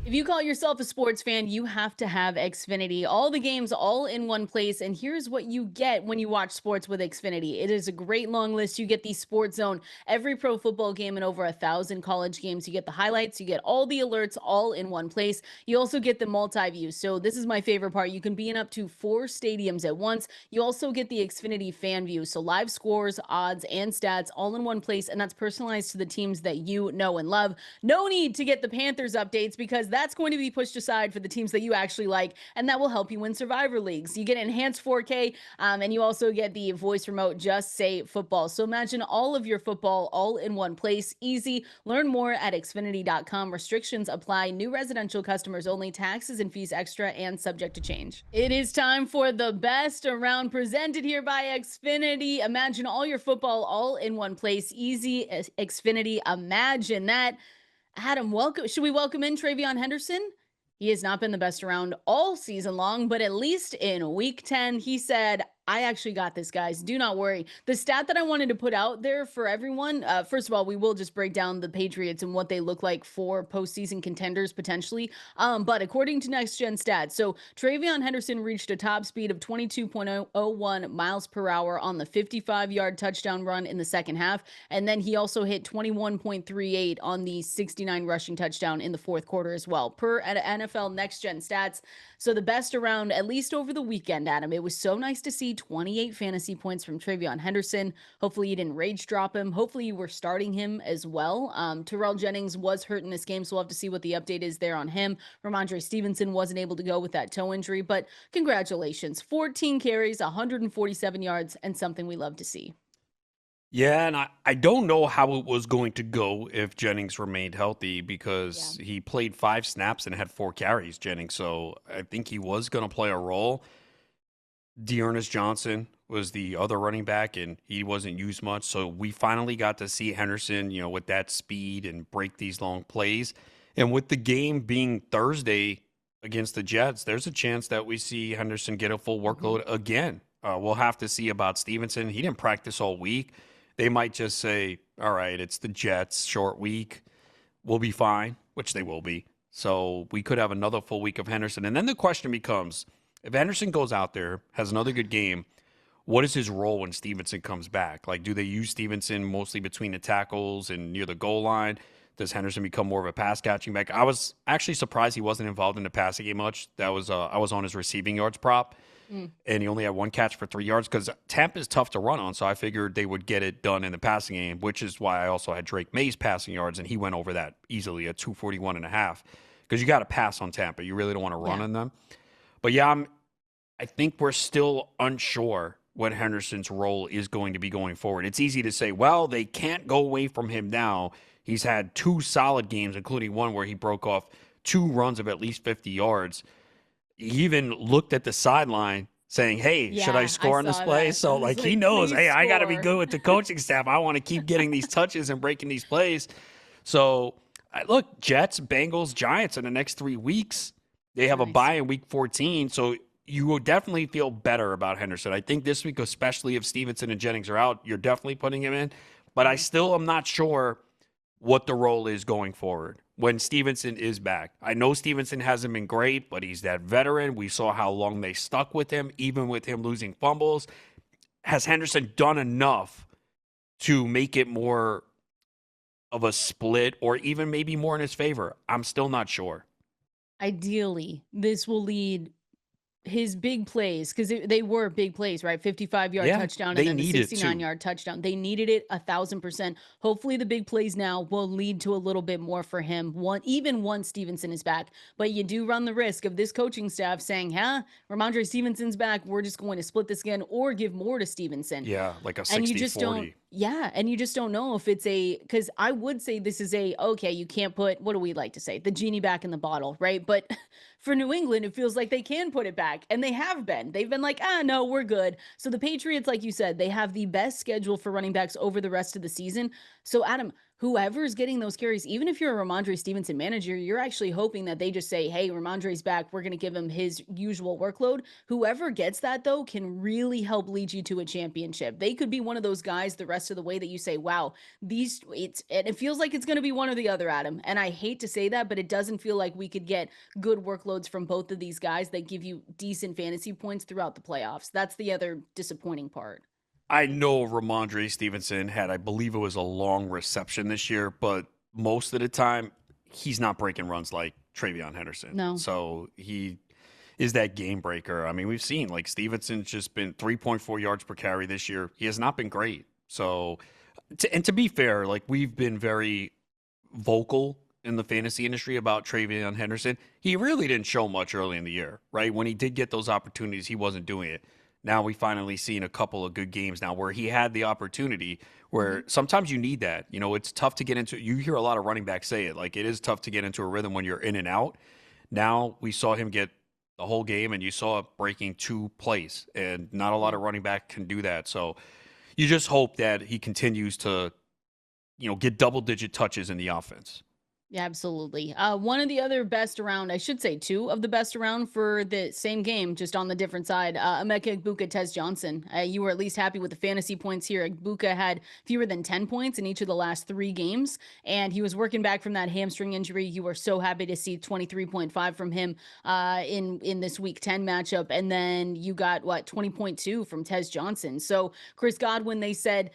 If you call yourself a sports fan, you have to have Xfinity. All the games all in one place. And here's what you get when you watch sports with Xfinity. It is a great long list. You get the Sports Zone, every pro football game, and over 1,000 college games. You get the highlights, you get all the alerts all in one place. You also get the multi-view. So this is my favorite part. You can be in up to 4 stadiums at once. You also get the Xfinity fan view. So live scores, odds, and stats all in one place. And that's personalized to the teams that you know and love. No need to get the Panthers updates because that's going to be pushed aside for the teams that you actually like, and that will help you win Survivor Leagues. You get enhanced 4K, and you also get the voice remote, Just Say Football. So imagine all of your football all in one place. Easy. Learn more at Xfinity.com. Restrictions apply. New residential customers only. Taxes and fees extra and subject to change. It is time for the best around presented here by Xfinity. Imagine all your football all in one place. Easy. Xfinity. Imagine that. Adam, welcome. Should we welcome in TreVeyon Henderson? He has not been the best around all season long, but at least in week 10, he said, I actually got this, guys. Do not worry. The stat that I wanted to put out there for everyone, first of all, we will just break down the Patriots and what they look like for postseason contenders potentially. But according to Next Gen Stats, so TreVeyon Henderson reached a top speed of 22.01 miles per hour on the 55-yard touchdown run in the second half. And then he also hit 21.38 on the 69 rushing touchdown in the fourth quarter as well, per NFL Next Gen Stats. So the best around, at least over the weekend, Adam. It was so nice to see 28 fantasy points from TreVeyon Henderson. Hopefully you didn't rage drop him. Hopefully you were starting him as well. Terrell Jennings was hurt in this game, so we'll have to see what the update is there on him. Ramondre Stevenson wasn't able to go with that toe injury, but congratulations. 14 carries, 147 yards, and something we love to see. Yeah, and I don't know how it was going to go if Jennings remained healthy because he played 5 snaps and had 4 carries, Jennings. So I think he was going to play a role. Dearness Johnson was the other running back, and he wasn't used much. So we finally got to see Henderson, with that speed and break these long plays. And with the game being Thursday against the Jets, there's a chance that we see Henderson get a full workload again. We'll have to see about Stevenson. He didn't practice all week. They might just say, all right, it's the Jets, short week. We'll be fine, which they will be. So we could have another full week of Henderson. And then the question becomes, if Henderson goes out there, has another good game, what is his role when Stevenson comes back? Like, do they use Stevenson mostly between the tackles and near the goal line? Does Henderson become more of a pass catching back? I was actually surprised he wasn't involved in the passing game much. That was I was on his receiving yards prop. And he only had 1 catch for 3 yards because Tampa is tough to run on. So I figured they would get it done in the passing game, which is why I also had Drake May's passing yards, and he went over that easily at 241.5 because you got to pass on Tampa. You really don't want to run on them. But yeah, I think we're still unsure what Henderson's role is going to be going forward. It's easy to say, well, they can't go away from him now. He's had 2 solid games, including one where he broke off 2 runs of at least 50 yards. He even looked at the sideline saying, hey, should I score on this play? So, like, he knows, hey, I got to be good with the coaching staff. I want to keep getting these touches and breaking these plays. So, look, Jets, Bengals, Giants in the next 3 weeks. They have a bye in week 14. So, you will definitely feel better about Henderson. I think this week, especially if Stevenson and Jennings are out, you're definitely putting him in. But I still am not sure what the role is going forward when Stevenson is back. I know Stevenson hasn't been great, but he's that veteran. We saw how long they stuck with him, even with him losing fumbles. Has Henderson done enough to make it more of a split or even maybe more in his favor? I'm still not sure. Ideally, this will lead his big plays, because they were big plays, right? 55-yard Yeah, touchdown and they then the need it too. 69-yard touchdown. They needed it 1,000%. Hopefully, the big plays now will lead to a little bit more for him. Even once Stevenson is back, but you do run the risk of this coaching staff saying, "Huh, Ramondre Stevenson's back. We're just going to split this again or give more to Stevenson." Yeah, like a And you 60 just don't, 40. yeah. And you just don't know if it's because I would say this is okay, you can't put, what do we like to say? The genie back in the bottle, right? But for New England, it feels like they can put it back. And they have been. They've been like, no, we're good. So the Patriots, like you said, they have the best schedule for running backs over the rest of the season. So, Adam, whoever's getting those carries, even if you're a Ramondre Stevenson manager, you're actually hoping that they just say, hey, Ramondre's back. We're going to give him his usual workload. Whoever gets that, though, can really help lead you to a championship. They could be one of those guys the rest of the way that you say, wow, it feels like it's going to be one or the other, Adam. And I hate to say that, but it doesn't feel like we could get good workloads from both of these guys that give you decent fantasy points throughout the playoffs. That's the other disappointing part. I know Ramondre Stevenson had, I believe it was a long reception this year, but most of the time he's not breaking runs like TreVeyon Henderson. No. So he is that game breaker. I mean, we've seen like Stevenson's just been 3.4 yards per carry this year. He has not been great. So, to be fair, like we've been very vocal in the fantasy industry about TreVeyon Henderson. He really didn't show much early in the year, right? When he did get those opportunities, he wasn't doing it. Now we finally seen a couple of good games now where he had the opportunity where sometimes you need that. You know, it's tough to get into. You hear a lot of running backs say it. Like it is tough to get into a rhythm when you're in and out. Now we saw him get the whole game and you saw it breaking 2 plays and not a lot of running back can do that. So you just hope that he continues to, get double-digit touches in the offense. Yeah, absolutely. One of the other best around, I should say two of the best around for the same game, just on the different side. Emeka Egbuka, Tez Johnson. You were at least happy with the fantasy points here. Egbuka had fewer than 10 points in each of the last 3 games, and he was working back from that hamstring injury. You were so happy to see 23.5 from him in this week 10 matchup. And then you got 20.2 from Tez Johnson. So Chris Godwin, they said,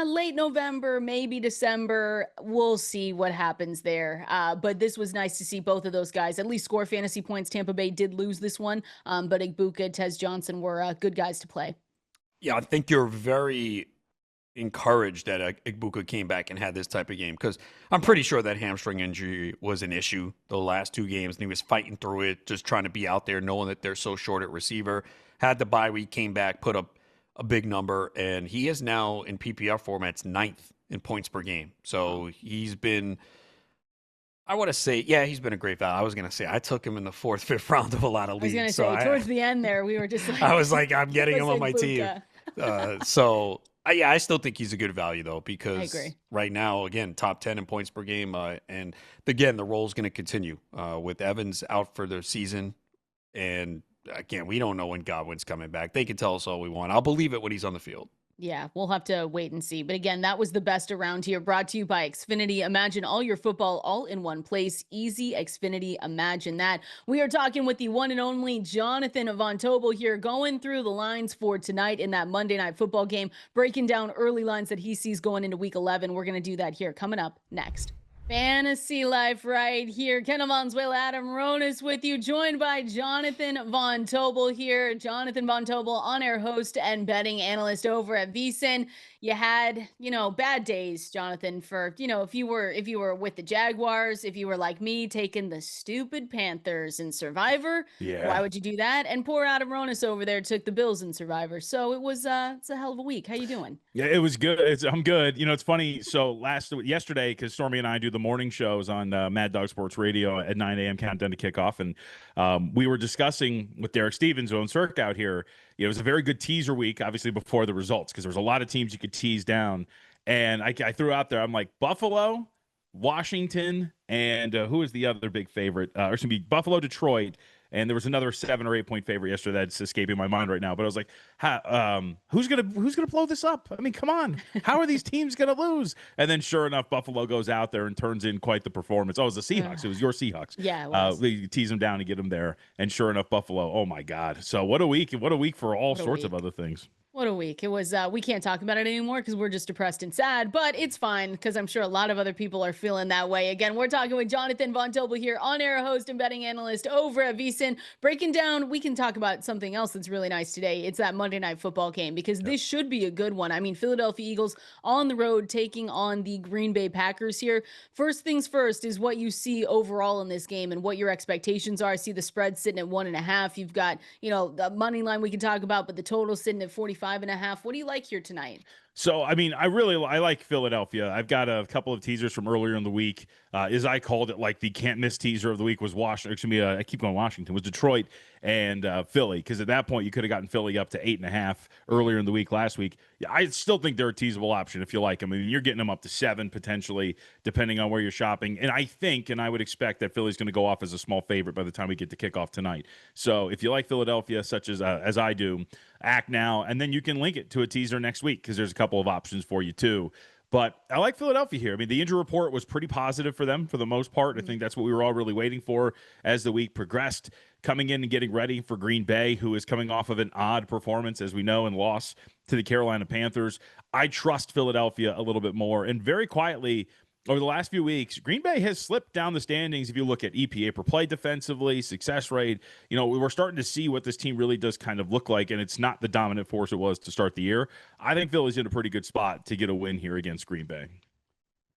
late November, maybe December. We'll see what happens there. But this was nice to see both of those guys at least score fantasy points. Tampa Bay did lose this one, but Egbuka, Tez Johnson were good guys to play. Yeah, I think you're very encouraged that Egbuka came back and had this type of game because I'm pretty sure that hamstring injury was an issue the last 2 games, and he was fighting through it, just trying to be out there, knowing that they're so short at receiver. Had the bye week, came back, put up a big number, and he is now in PPR formats 9th in points per game. So he's been, I want to say, he's been a great value. I was going to say I took him in the 4th, 5th round of a lot of leagues. I was going to say, towards the end there, we were just like, I was like, I'm getting him on my team. I still think he's a good value though, because right now, again, top 10 in points per game. And again, the role is going to continue with Evans out for the season. And again, we don't know when Godwin's coming back. They can tell us all we want. I'll believe it when he's on the field. Yeah, we'll have to wait and see. But again, that was the best around here, brought to you by Xfinity. Imagine all your football all in one place. Easy Xfinity. Imagine that. We are talking with the one and only Jonathan Von Tobel here, going through the lines for tonight in that Monday Night Football game, breaking down early lines that he sees going into Week 11. We're going to do that here coming up next. Fantasy Life right here. Kendall, Valenzuela, Adam Ronis with you, joined by Jonathan Von Tobel here. Jonathan Von Tobel, on-air host and betting analyst over at VSiN. You had, bad days, Jonathan, for, if you were with the Jaguars, if you were like me, taking the stupid Panthers in Survivor. Yeah. Why would you do that? And poor Adam Ronis over there took the Bills in Survivor. So it was, it's a hell of a week. How you doing? Yeah, it was good. I'm good. It's funny. So yesterday, because Stormy and I do the morning shows on Mad Dog Sports Radio at 9 a.m. countdown to kickoff, and we were discussing with Derek Stevens, who owns Cirque out here. It was a very good teaser week, obviously before the results, because there was a lot of teams you could tease down. And I threw out there, I'm like, Buffalo, Washington, and who is the other big favorite? Or it's going to be Buffalo, Detroit. And there was another 7 or 8 point favorite yesterday that's escaping my mind right now. But I was like, who's gonna blow this up? I mean, come on, how are these teams gonna lose? And then, sure enough, Buffalo goes out there and turns in quite the performance. Oh, it was the Seahawks. It was your Seahawks. Yeah, it was. We tease them down to get them there, and sure enough, Buffalo. Oh my God! So what a week! What a week for all sorts of other things. What a week. It was, we can't talk about it anymore because we're just depressed and sad, but it's fine because I'm sure a lot of other people are feeling that way. Again, we're talking with Jonathan Von Tobel here, on-air host and betting analyst over at VSiN, breaking down, we can talk about something else that's really nice today. It's that Monday Night Football game because this should be a good one. I mean, Philadelphia Eagles on the road taking on the Green Bay Packers here. First things first is what you see overall in this game and what your expectations are. I see the spread sitting at 1.5. You've got, the money line we can talk about, but the total sitting at 45.5. What do you like here tonight? So, I mean, I like Philadelphia. I've got a couple of teasers from earlier in the week. As I called it, like the can't miss teaser of the week was Washington. Excuse me, I keep going Washington. Was Detroit and Philly, because at that point you could have gotten Philly up to 8.5 earlier in the week last week. I still think they're a teasable option if you like them. I mean, you're getting them up to 7 potentially, depending on where you're shopping. And I think, and I would expect that Philly's going to go off as a small favorite by the time we get to kickoff tonight. So if you like Philadelphia, such as I do, act now, and then you can link it to a teaser next week because there's a couple of options for you too. But I like Philadelphia here. I mean, the injury report was pretty positive for them for the most part. I think that's what we were all really waiting for as the week progressed. Coming in and getting ready for Green Bay, who is coming off of an odd performance, as we know, and loss to the Carolina Panthers. I trust Philadelphia a little bit more. And very quietly, over the last few weeks, Green Bay has slipped down the standings. If you look at EPA per play defensively, success rate, we're starting to see what this team really does kind of look like, and it's not the dominant force it was to start the year. I think Philly's in a pretty good spot to get a win here against Green Bay.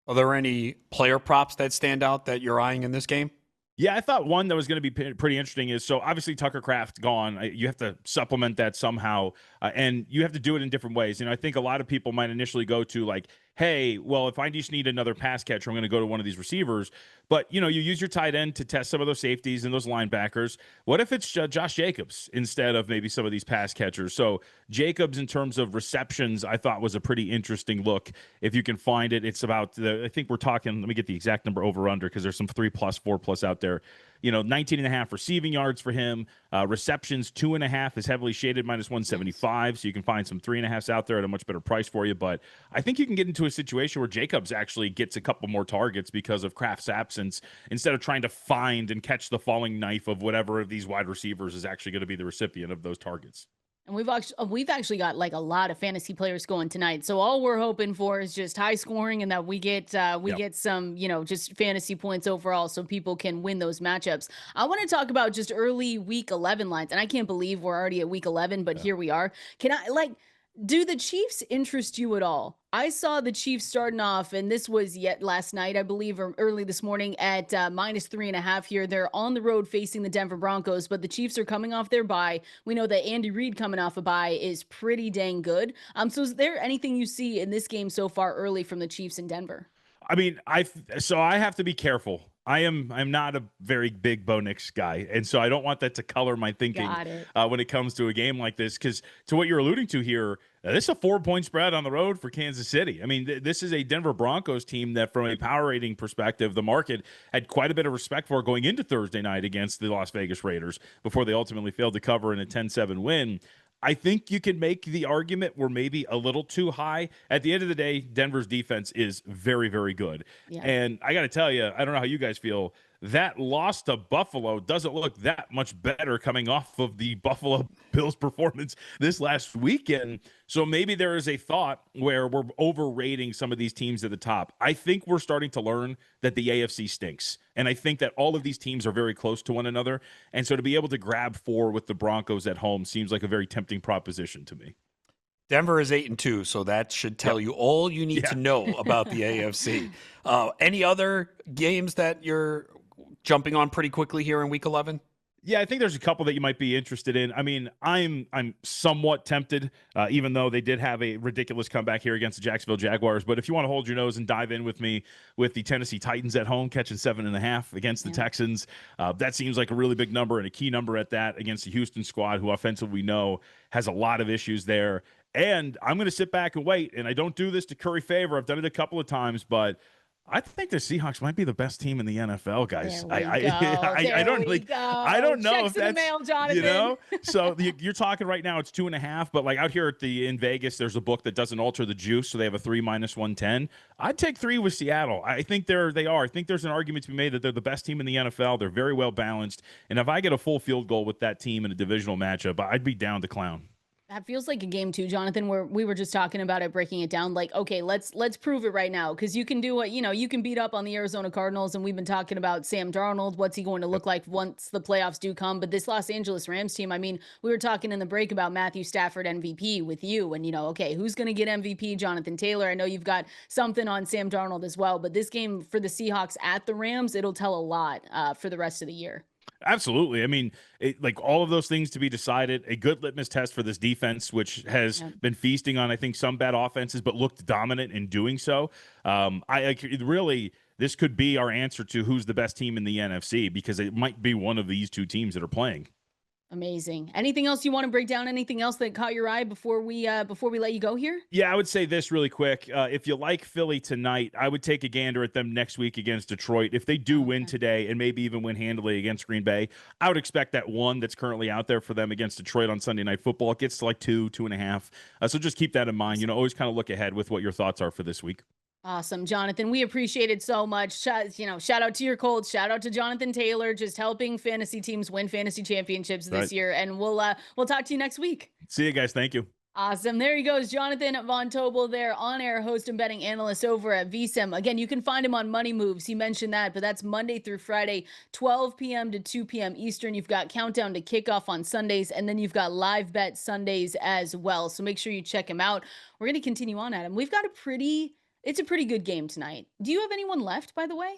Are there any player props that stand out that you're eyeing in this game? Yeah, I thought one that was going to be pretty interesting is, so obviously Tucker Kraft gone. You have to supplement that somehow, and you have to do it in different ways. I think a lot of people might initially go to like, hey, well, if I just need another pass catcher, I'm going to go to one of these receivers. But, you use your tight end to test some of those safeties and those linebackers. What if it's Josh Jacobs instead of maybe some of these pass catchers? So Jacobs, in terms of receptions, I thought was a pretty interesting look. If you can find it, it's about, I think we're talking, let me get the exact number over under because there's some 3+, 4+ out there. 19.5 receiving yards for him. Receptions, 2.5 is heavily shaded, -175. So you can find some 3.5s out there at a much better price for you. But I think you can get into a situation where Jacobs actually gets a couple more targets because of Kraft's absence, instead of trying to find and catch the falling knife of whatever of these wide receivers is actually going to be the recipient of those targets. And we've actually got like a lot of fantasy players going tonight. So all we're hoping for is just high scoring and that we get some, just fantasy points overall so people can win those matchups. I want to talk about just early week 11 lines. And I can't believe we're already at week 11, but here we are. Do the Chiefs interest you at all? I saw the Chiefs starting off, and this was yet last night, I believe, or early this morning at -3.5 here. They're on the road facing the Denver Broncos, but the Chiefs are coming off their bye. We know that Andy Reid coming off a bye is pretty dang good. So is there anything you see in this game so far early from the Chiefs in Denver? I mean, I have to be careful. I'm not a very big Bo Nix guy, and so I don't want that to color my thinking when it comes to a game like this. Because to what you're alluding to here, this is a 4-point spread on the road for Kansas City. I mean, this is a Denver Broncos team that, from a power rating perspective, the market had quite a bit of respect for going into Thursday night against the Las Vegas Raiders before they ultimately failed to cover in a 10-7 win. I think you can make the argument we're maybe a little too high. At the end of the day, Denver's defense is very, very good. Yeah. And I got to tell you, I don't know how you guys feel, that loss to Buffalo doesn't look that much better coming off of the Buffalo Bills performance this last weekend. So maybe there is a thought where we're overrating some of these teams at the top. I think we're starting to learn that the AFC stinks. And I think that all of these teams are very close to one another. And so to be able to grab 4 with the Broncos at home seems like a very tempting proposition to me. Denver is 8-2, so that should tell you all you need to know about the AFC. Any other games that you're jumping on pretty quickly here in Week 11? Yeah, I think there's a couple that you might be interested in. I mean, I'm somewhat tempted, even though they did have a ridiculous comeback here against the Jacksonville Jaguars. But if you want to hold your nose and dive in with me with the Tennessee Titans at home, catching 7.5 against the Texans, that seems like a really big number and a key number at that against the Houston squad, who offensively we know has a lot of issues there. And I'm going to sit back and wait. And I don't do this to curry favor. I've done it a couple of times, but I think the Seahawks might be the best team in the NFL, guys. I don't know Checks if that's in the mail, Jonathan. So you're talking right now it's 2.5, but like out here in Vegas, there's a book that doesn't alter the juice, so they have a 3 -110. I'd take 3 with Seattle. I think they are. I think there's an argument to be made that they're the best team in the NFL. They're very well balanced, and if I get a full field goal with that team in a divisional matchup, I'd be down to clown. That feels like a game too, Jonathan, where we were just talking about it, breaking it down. Like, okay, let's prove it right now. Cause you can do what, you can beat up on the Arizona Cardinals. And we've been talking about Sam Darnold. What's he going to Yep. look like once the playoffs do come? But this Los Angeles Rams team, I mean, we were talking in the break about Matthew Stafford MVP with you. And, okay, who's going to get MVP? Jonathan Taylor. I know you've got something on Sam Darnold as well. But this game for the Seahawks at the Rams, it'll tell a lot for the rest of the year. Absolutely. I mean, like all of those things to be decided, a good litmus test for this defense, which has been feasting on, I think, some bad offenses, but looked dominant in doing so. Really, this could be our answer to who's the best team in the NFC, because it might be one of these two teams that are playing. Amazing. Anything else you want to break down? Anything else that caught your eye before we let you go here? Yeah, I would say this really quick. If you like Philly tonight, I would take a gander at them next week against Detroit. If they do win today and maybe even win handily against Green Bay, I would expect that one that's currently out there for them against Detroit on Sunday Night Football, it gets to like 2.5. So just keep that in mind. Always kind of look ahead with what your thoughts are for this week. Awesome, Jonathan. We appreciate it so much. Shout out to your Colts. Shout out to Jonathan Taylor, just helping fantasy teams win fantasy championships this year. And we'll talk to you next week. See you guys. Thank you. Awesome. There he goes, Jonathan Von Tobel, there on-air host and betting analyst over at VSiM. Again, you can find him on Money Moves. He mentioned that, but that's Monday through Friday, 12 p.m. to 2 p.m. Eastern. You've got Countdown to Kickoff on Sundays, and then you've got Live Bet Sundays as well. So make sure you check him out. We're going to continue on, Adam. We've got it's a pretty good game tonight. Do you have anyone left, by the way?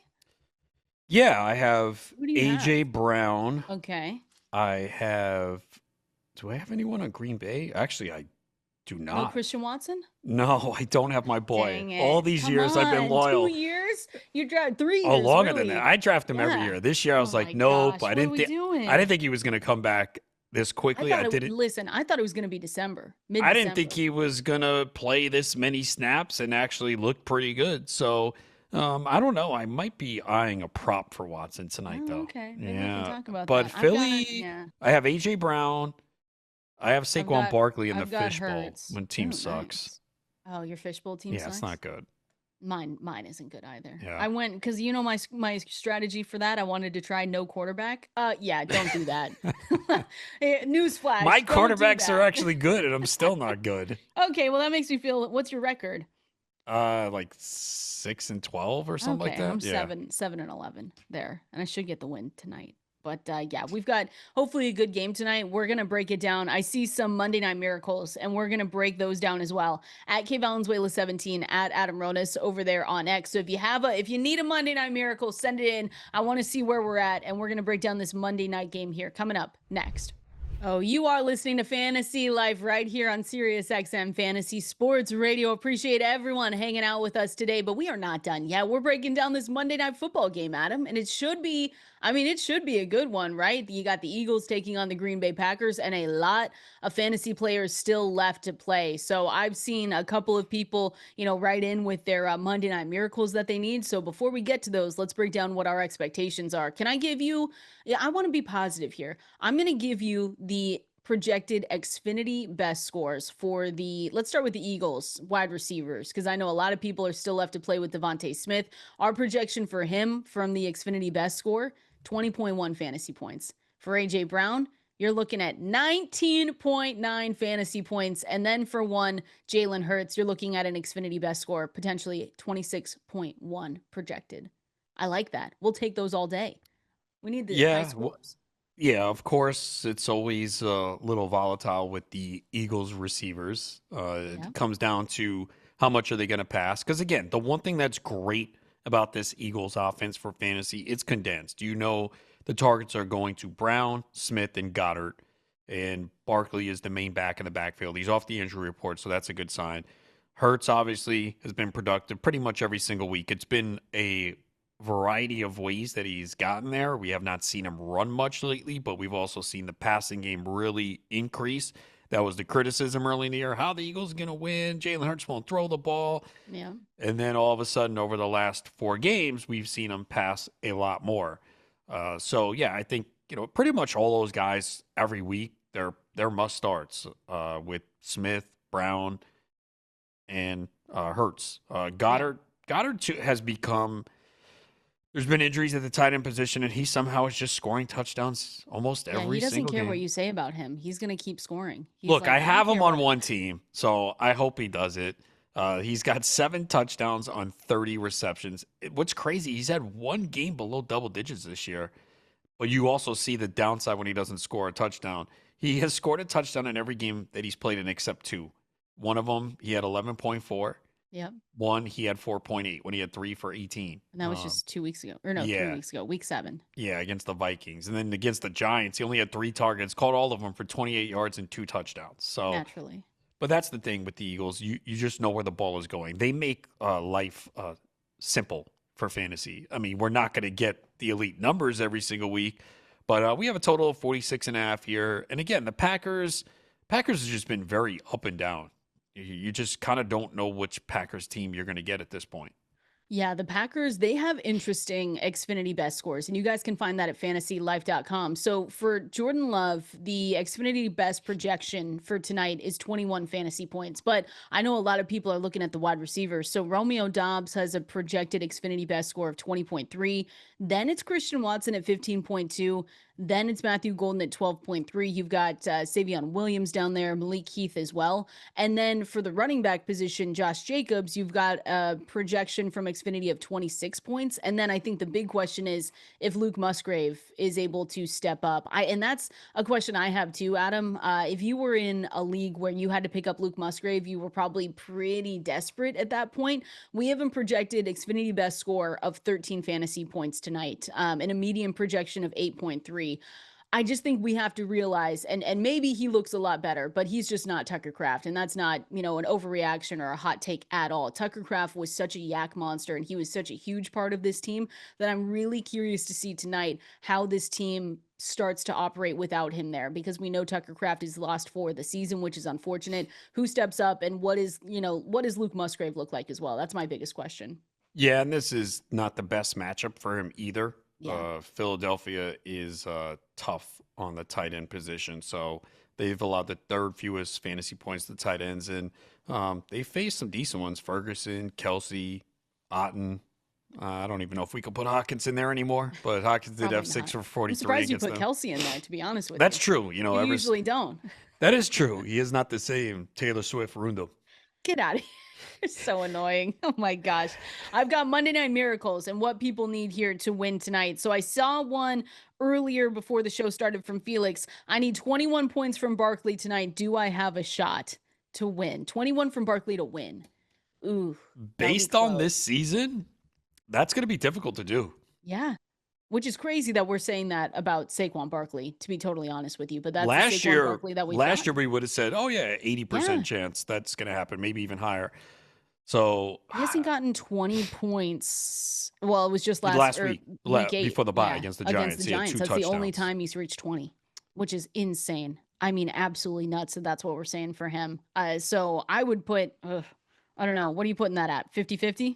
Yeah, I have Who do you AJ have? Brown. Okay. Do I have anyone on Green Bay? Actually, I do No not. Christian Watson? No, I don't have my boy. Dang it. All these Come years I've been on, loyal. 2 years? You draft 3 years. Oh, longer than really. that. I draft him every Yeah. year. This year I was Oh like, my nope. gosh, I what didn't are we think doing? I didn't think he was going to come back this quickly. Listen, I thought it was going to be December. I didn't think he was going to play this many snaps and actually look pretty good. So, I don't know. I might be eyeing a prop for Watson tonight, though. Okay. Maybe we can talk about but that. Philly, I have AJ Brown. I have Saquon Barkley in the I've got fishbowl Hurts. when team Ooh, sucks. nice. Oh, your fishbowl team Yeah, sucks? it's not good. Mine isn't good either. Yeah. I went because my strategy for that. I wanted to try no quarterback. Yeah, don't do that. Newsflash. My don't do quarterbacks are that. actually good, and I'm still not good. Okay, well that makes me feel. What's your record? Like 6-12 or something like that. I'm Yeah. 7-11 there, and I should get the win tonight. But yeah, we've got hopefully a good game tonight. We're gonna break it down. I see some Monday Night Miracles, and we're gonna break those down as well at K Valenzuela 17 at Adam Ronis over there on X. So if you need a Monday Night Miracle, send it in. I want to see where we're at, and we're gonna break down this Monday night game here coming up next. Oh, you are listening to Fantasy Life right here on Sirius XM Fantasy Sports Radio. Appreciate everyone hanging out with us today, but we are not done yet. We're breaking down this Monday Night Football game, Adam, and it should be a good one, right? You got the Eagles taking on the Green Bay Packers and a lot of fantasy players still left to play. So I've seen a couple of people, write in with their Monday Night Miracles that they need. So before we get to those, let's break down what our expectations are. Can I give you, I want to be positive here. I'm going to give you the projected Xfinity best scores for let's start with the Eagles wide receivers, because I know a lot of people are still left to play with Devontae Smith. Our projection for him from the Xfinity best score, 20.1 fantasy points. For AJ Brown, you're looking at 19.9 fantasy points. And then for Jalen Hurts, you're looking at an Xfinity best score, potentially 26.1 projected. I like that. We'll take those all day. We need the high scores. Yeah, of course, it's always a little volatile with the Eagles receivers. It comes down to how much are they going to pass? Because, again, the one thing that's great about this Eagles offense for fantasy, it's condensed. The targets are going to Brown, Smith, and Goddard, and Barkley is the main back in the backfield. He's off the injury report, so that's a good sign. Hurts, obviously, has been productive pretty much every single week. It's been a variety of ways that he's gotten there. We have not seen him run much lately, but we've also seen the passing game really increase. That was the criticism early in the year. How the Eagles are going to win? Jalen Hurts won't throw the ball. Yeah. And then all of a sudden, over the last 4 games, we've seen him pass a lot more. So, yeah, I think, pretty much all those guys every week, they're must starts with Smith, Brown, and Hurts. Goddard has become There's been injuries at the tight end position, and he somehow is just scoring touchdowns almost Yeah, every he doesn't single care game. what you say about him. He's going to keep scoring. He's Look, like, I don't have him care on what. one team, so I hope he does it. He's got 7 touchdowns on 30 receptions. What's crazy, he's had one game below double digits this year, but you also see the downside when he doesn't score a touchdown. He has scored a touchdown in every game that he's played in except 2. One of them, he had 11.4. Yep. One, he had 4.8 when he had 3 for 18. And that was just 2 weeks ago. Or no, yeah. 3 weeks ago. Week 7. Yeah, against the Vikings. And then against the Giants, he only had 3 targets, caught all of them for 28 yards and 2 touchdowns. So Naturally. But that's the thing with the Eagles. You just know where the ball is going. They make life simple for fantasy. I mean, we're not going to get the elite numbers every single week, but we have a total of 46.5 here. And again, the Packers have just been very up and down. You just kind of don't know which Packers team you're going to get at this point. Yeah, the Packers, they have interesting Xfinity best scores, and you guys can find that at fantasylife.com. So for Jordan Love, the Xfinity best projection for tonight is 21 fantasy points, but I know a lot of people are looking at the wide receivers. So Romeo Doubs has a projected Xfinity best score of 20.3. Then it's Christian Watson at 15.2. Then it's Matthew Golden at 12.3. You've got Savion Williams down there, Malik Heath as well. And then for the running back position, Josh Jacobs, you've got a projection from Xfinity of 26 points. And then I think the big question is if Luke Musgrave is able to step up. And that's a question I have too, Adam. If you were in a league where you had to pick up Luke Musgrave, you were probably pretty desperate at that point. We have him projected Xfinity best score of 13 fantasy points tonight, and a median projection of 8.3. I just think we have to realize, and maybe he looks a lot better, but he's just not Tucker Kraft. And that's not, an overreaction or a hot take at all. Tucker Kraft was such a yak monster, and he was such a huge part of this team that I'm really curious to see tonight how this team starts to operate without him there, because we know Tucker Kraft is lost for the season, which is unfortunate. Who steps up, and what does Luke Musgrave look like as well? That's my biggest question. Yeah, and this is not the best matchup for him either. Yeah. Philadelphia is tough on the tight end position, so they've allowed the 3rd fewest fantasy points to the tight ends, and they faced some decent ones: Ferguson, Kelsey, Otten. I don't even know if we could put Hawkins in there anymore, but Hawkins did have 6 for 43. I'm surprised you against put them. Kelsey in there, to be honest with That's you. true. You usually don't. That is true. He is not the same Taylor Swift Rundo. Get out of here. It's so annoying. Oh my gosh. I've got Monday Night Miracles and what people need here to win tonight. So I saw one earlier before the show started from Felix. I need 21 points from Barkley tonight. Do I have a shot to win? 21 from Barkley to win. Ooh. Based on this season, that's going to be difficult to do. Yeah. Which is crazy that we're saying that about Saquon Barkley, to be totally honest with you. But that's last the Saquon Barkley that we last year we would have said, oh yeah, 80% chance that's going to happen, maybe even higher. So he hasn't gotten 20 points. Well, it was just last week 8, before the bye against the Giants. Against the Giants. That's the only time he's reached 20, which is insane. I mean, absolutely nuts. And that's what we're saying for him. So I would put, I don't know. What are you putting that at? 50-50?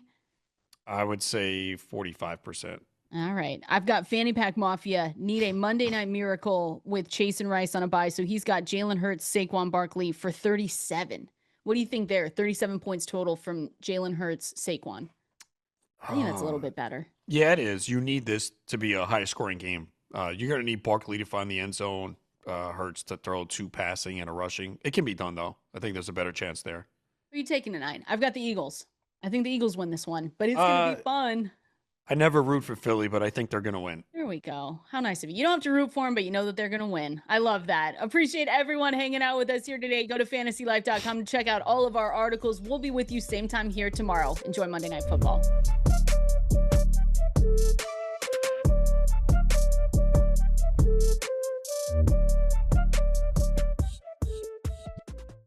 I would say 45%. All right. I've got Fanny Pack Mafia. Need a Monday Night Miracle with Chase and Rice on a bye. So he's got Jalen Hurts, Saquon Barkley for 37. What do you think there? 37 points total from Jalen Hurts, Saquon. I think that's a little bit better. Yeah, it is. You need this to be a high-scoring game. You're going to need Barkley to find the end zone, Hurts to throw 2 passing and a rushing. It can be done, though. I think there's a better chance there. Who are you taking tonight? I've got the Eagles. I think the Eagles win this one, but it's going to be fun. I never root for Philly, but I think they're going to win. There we go. How nice of you. You don't have to root for them, but you know that they're going to win. I love that. Appreciate everyone hanging out with us here today. Go to fantasylife.com to check out all of our articles. We'll be with you same time here tomorrow. Enjoy Monday Night Football.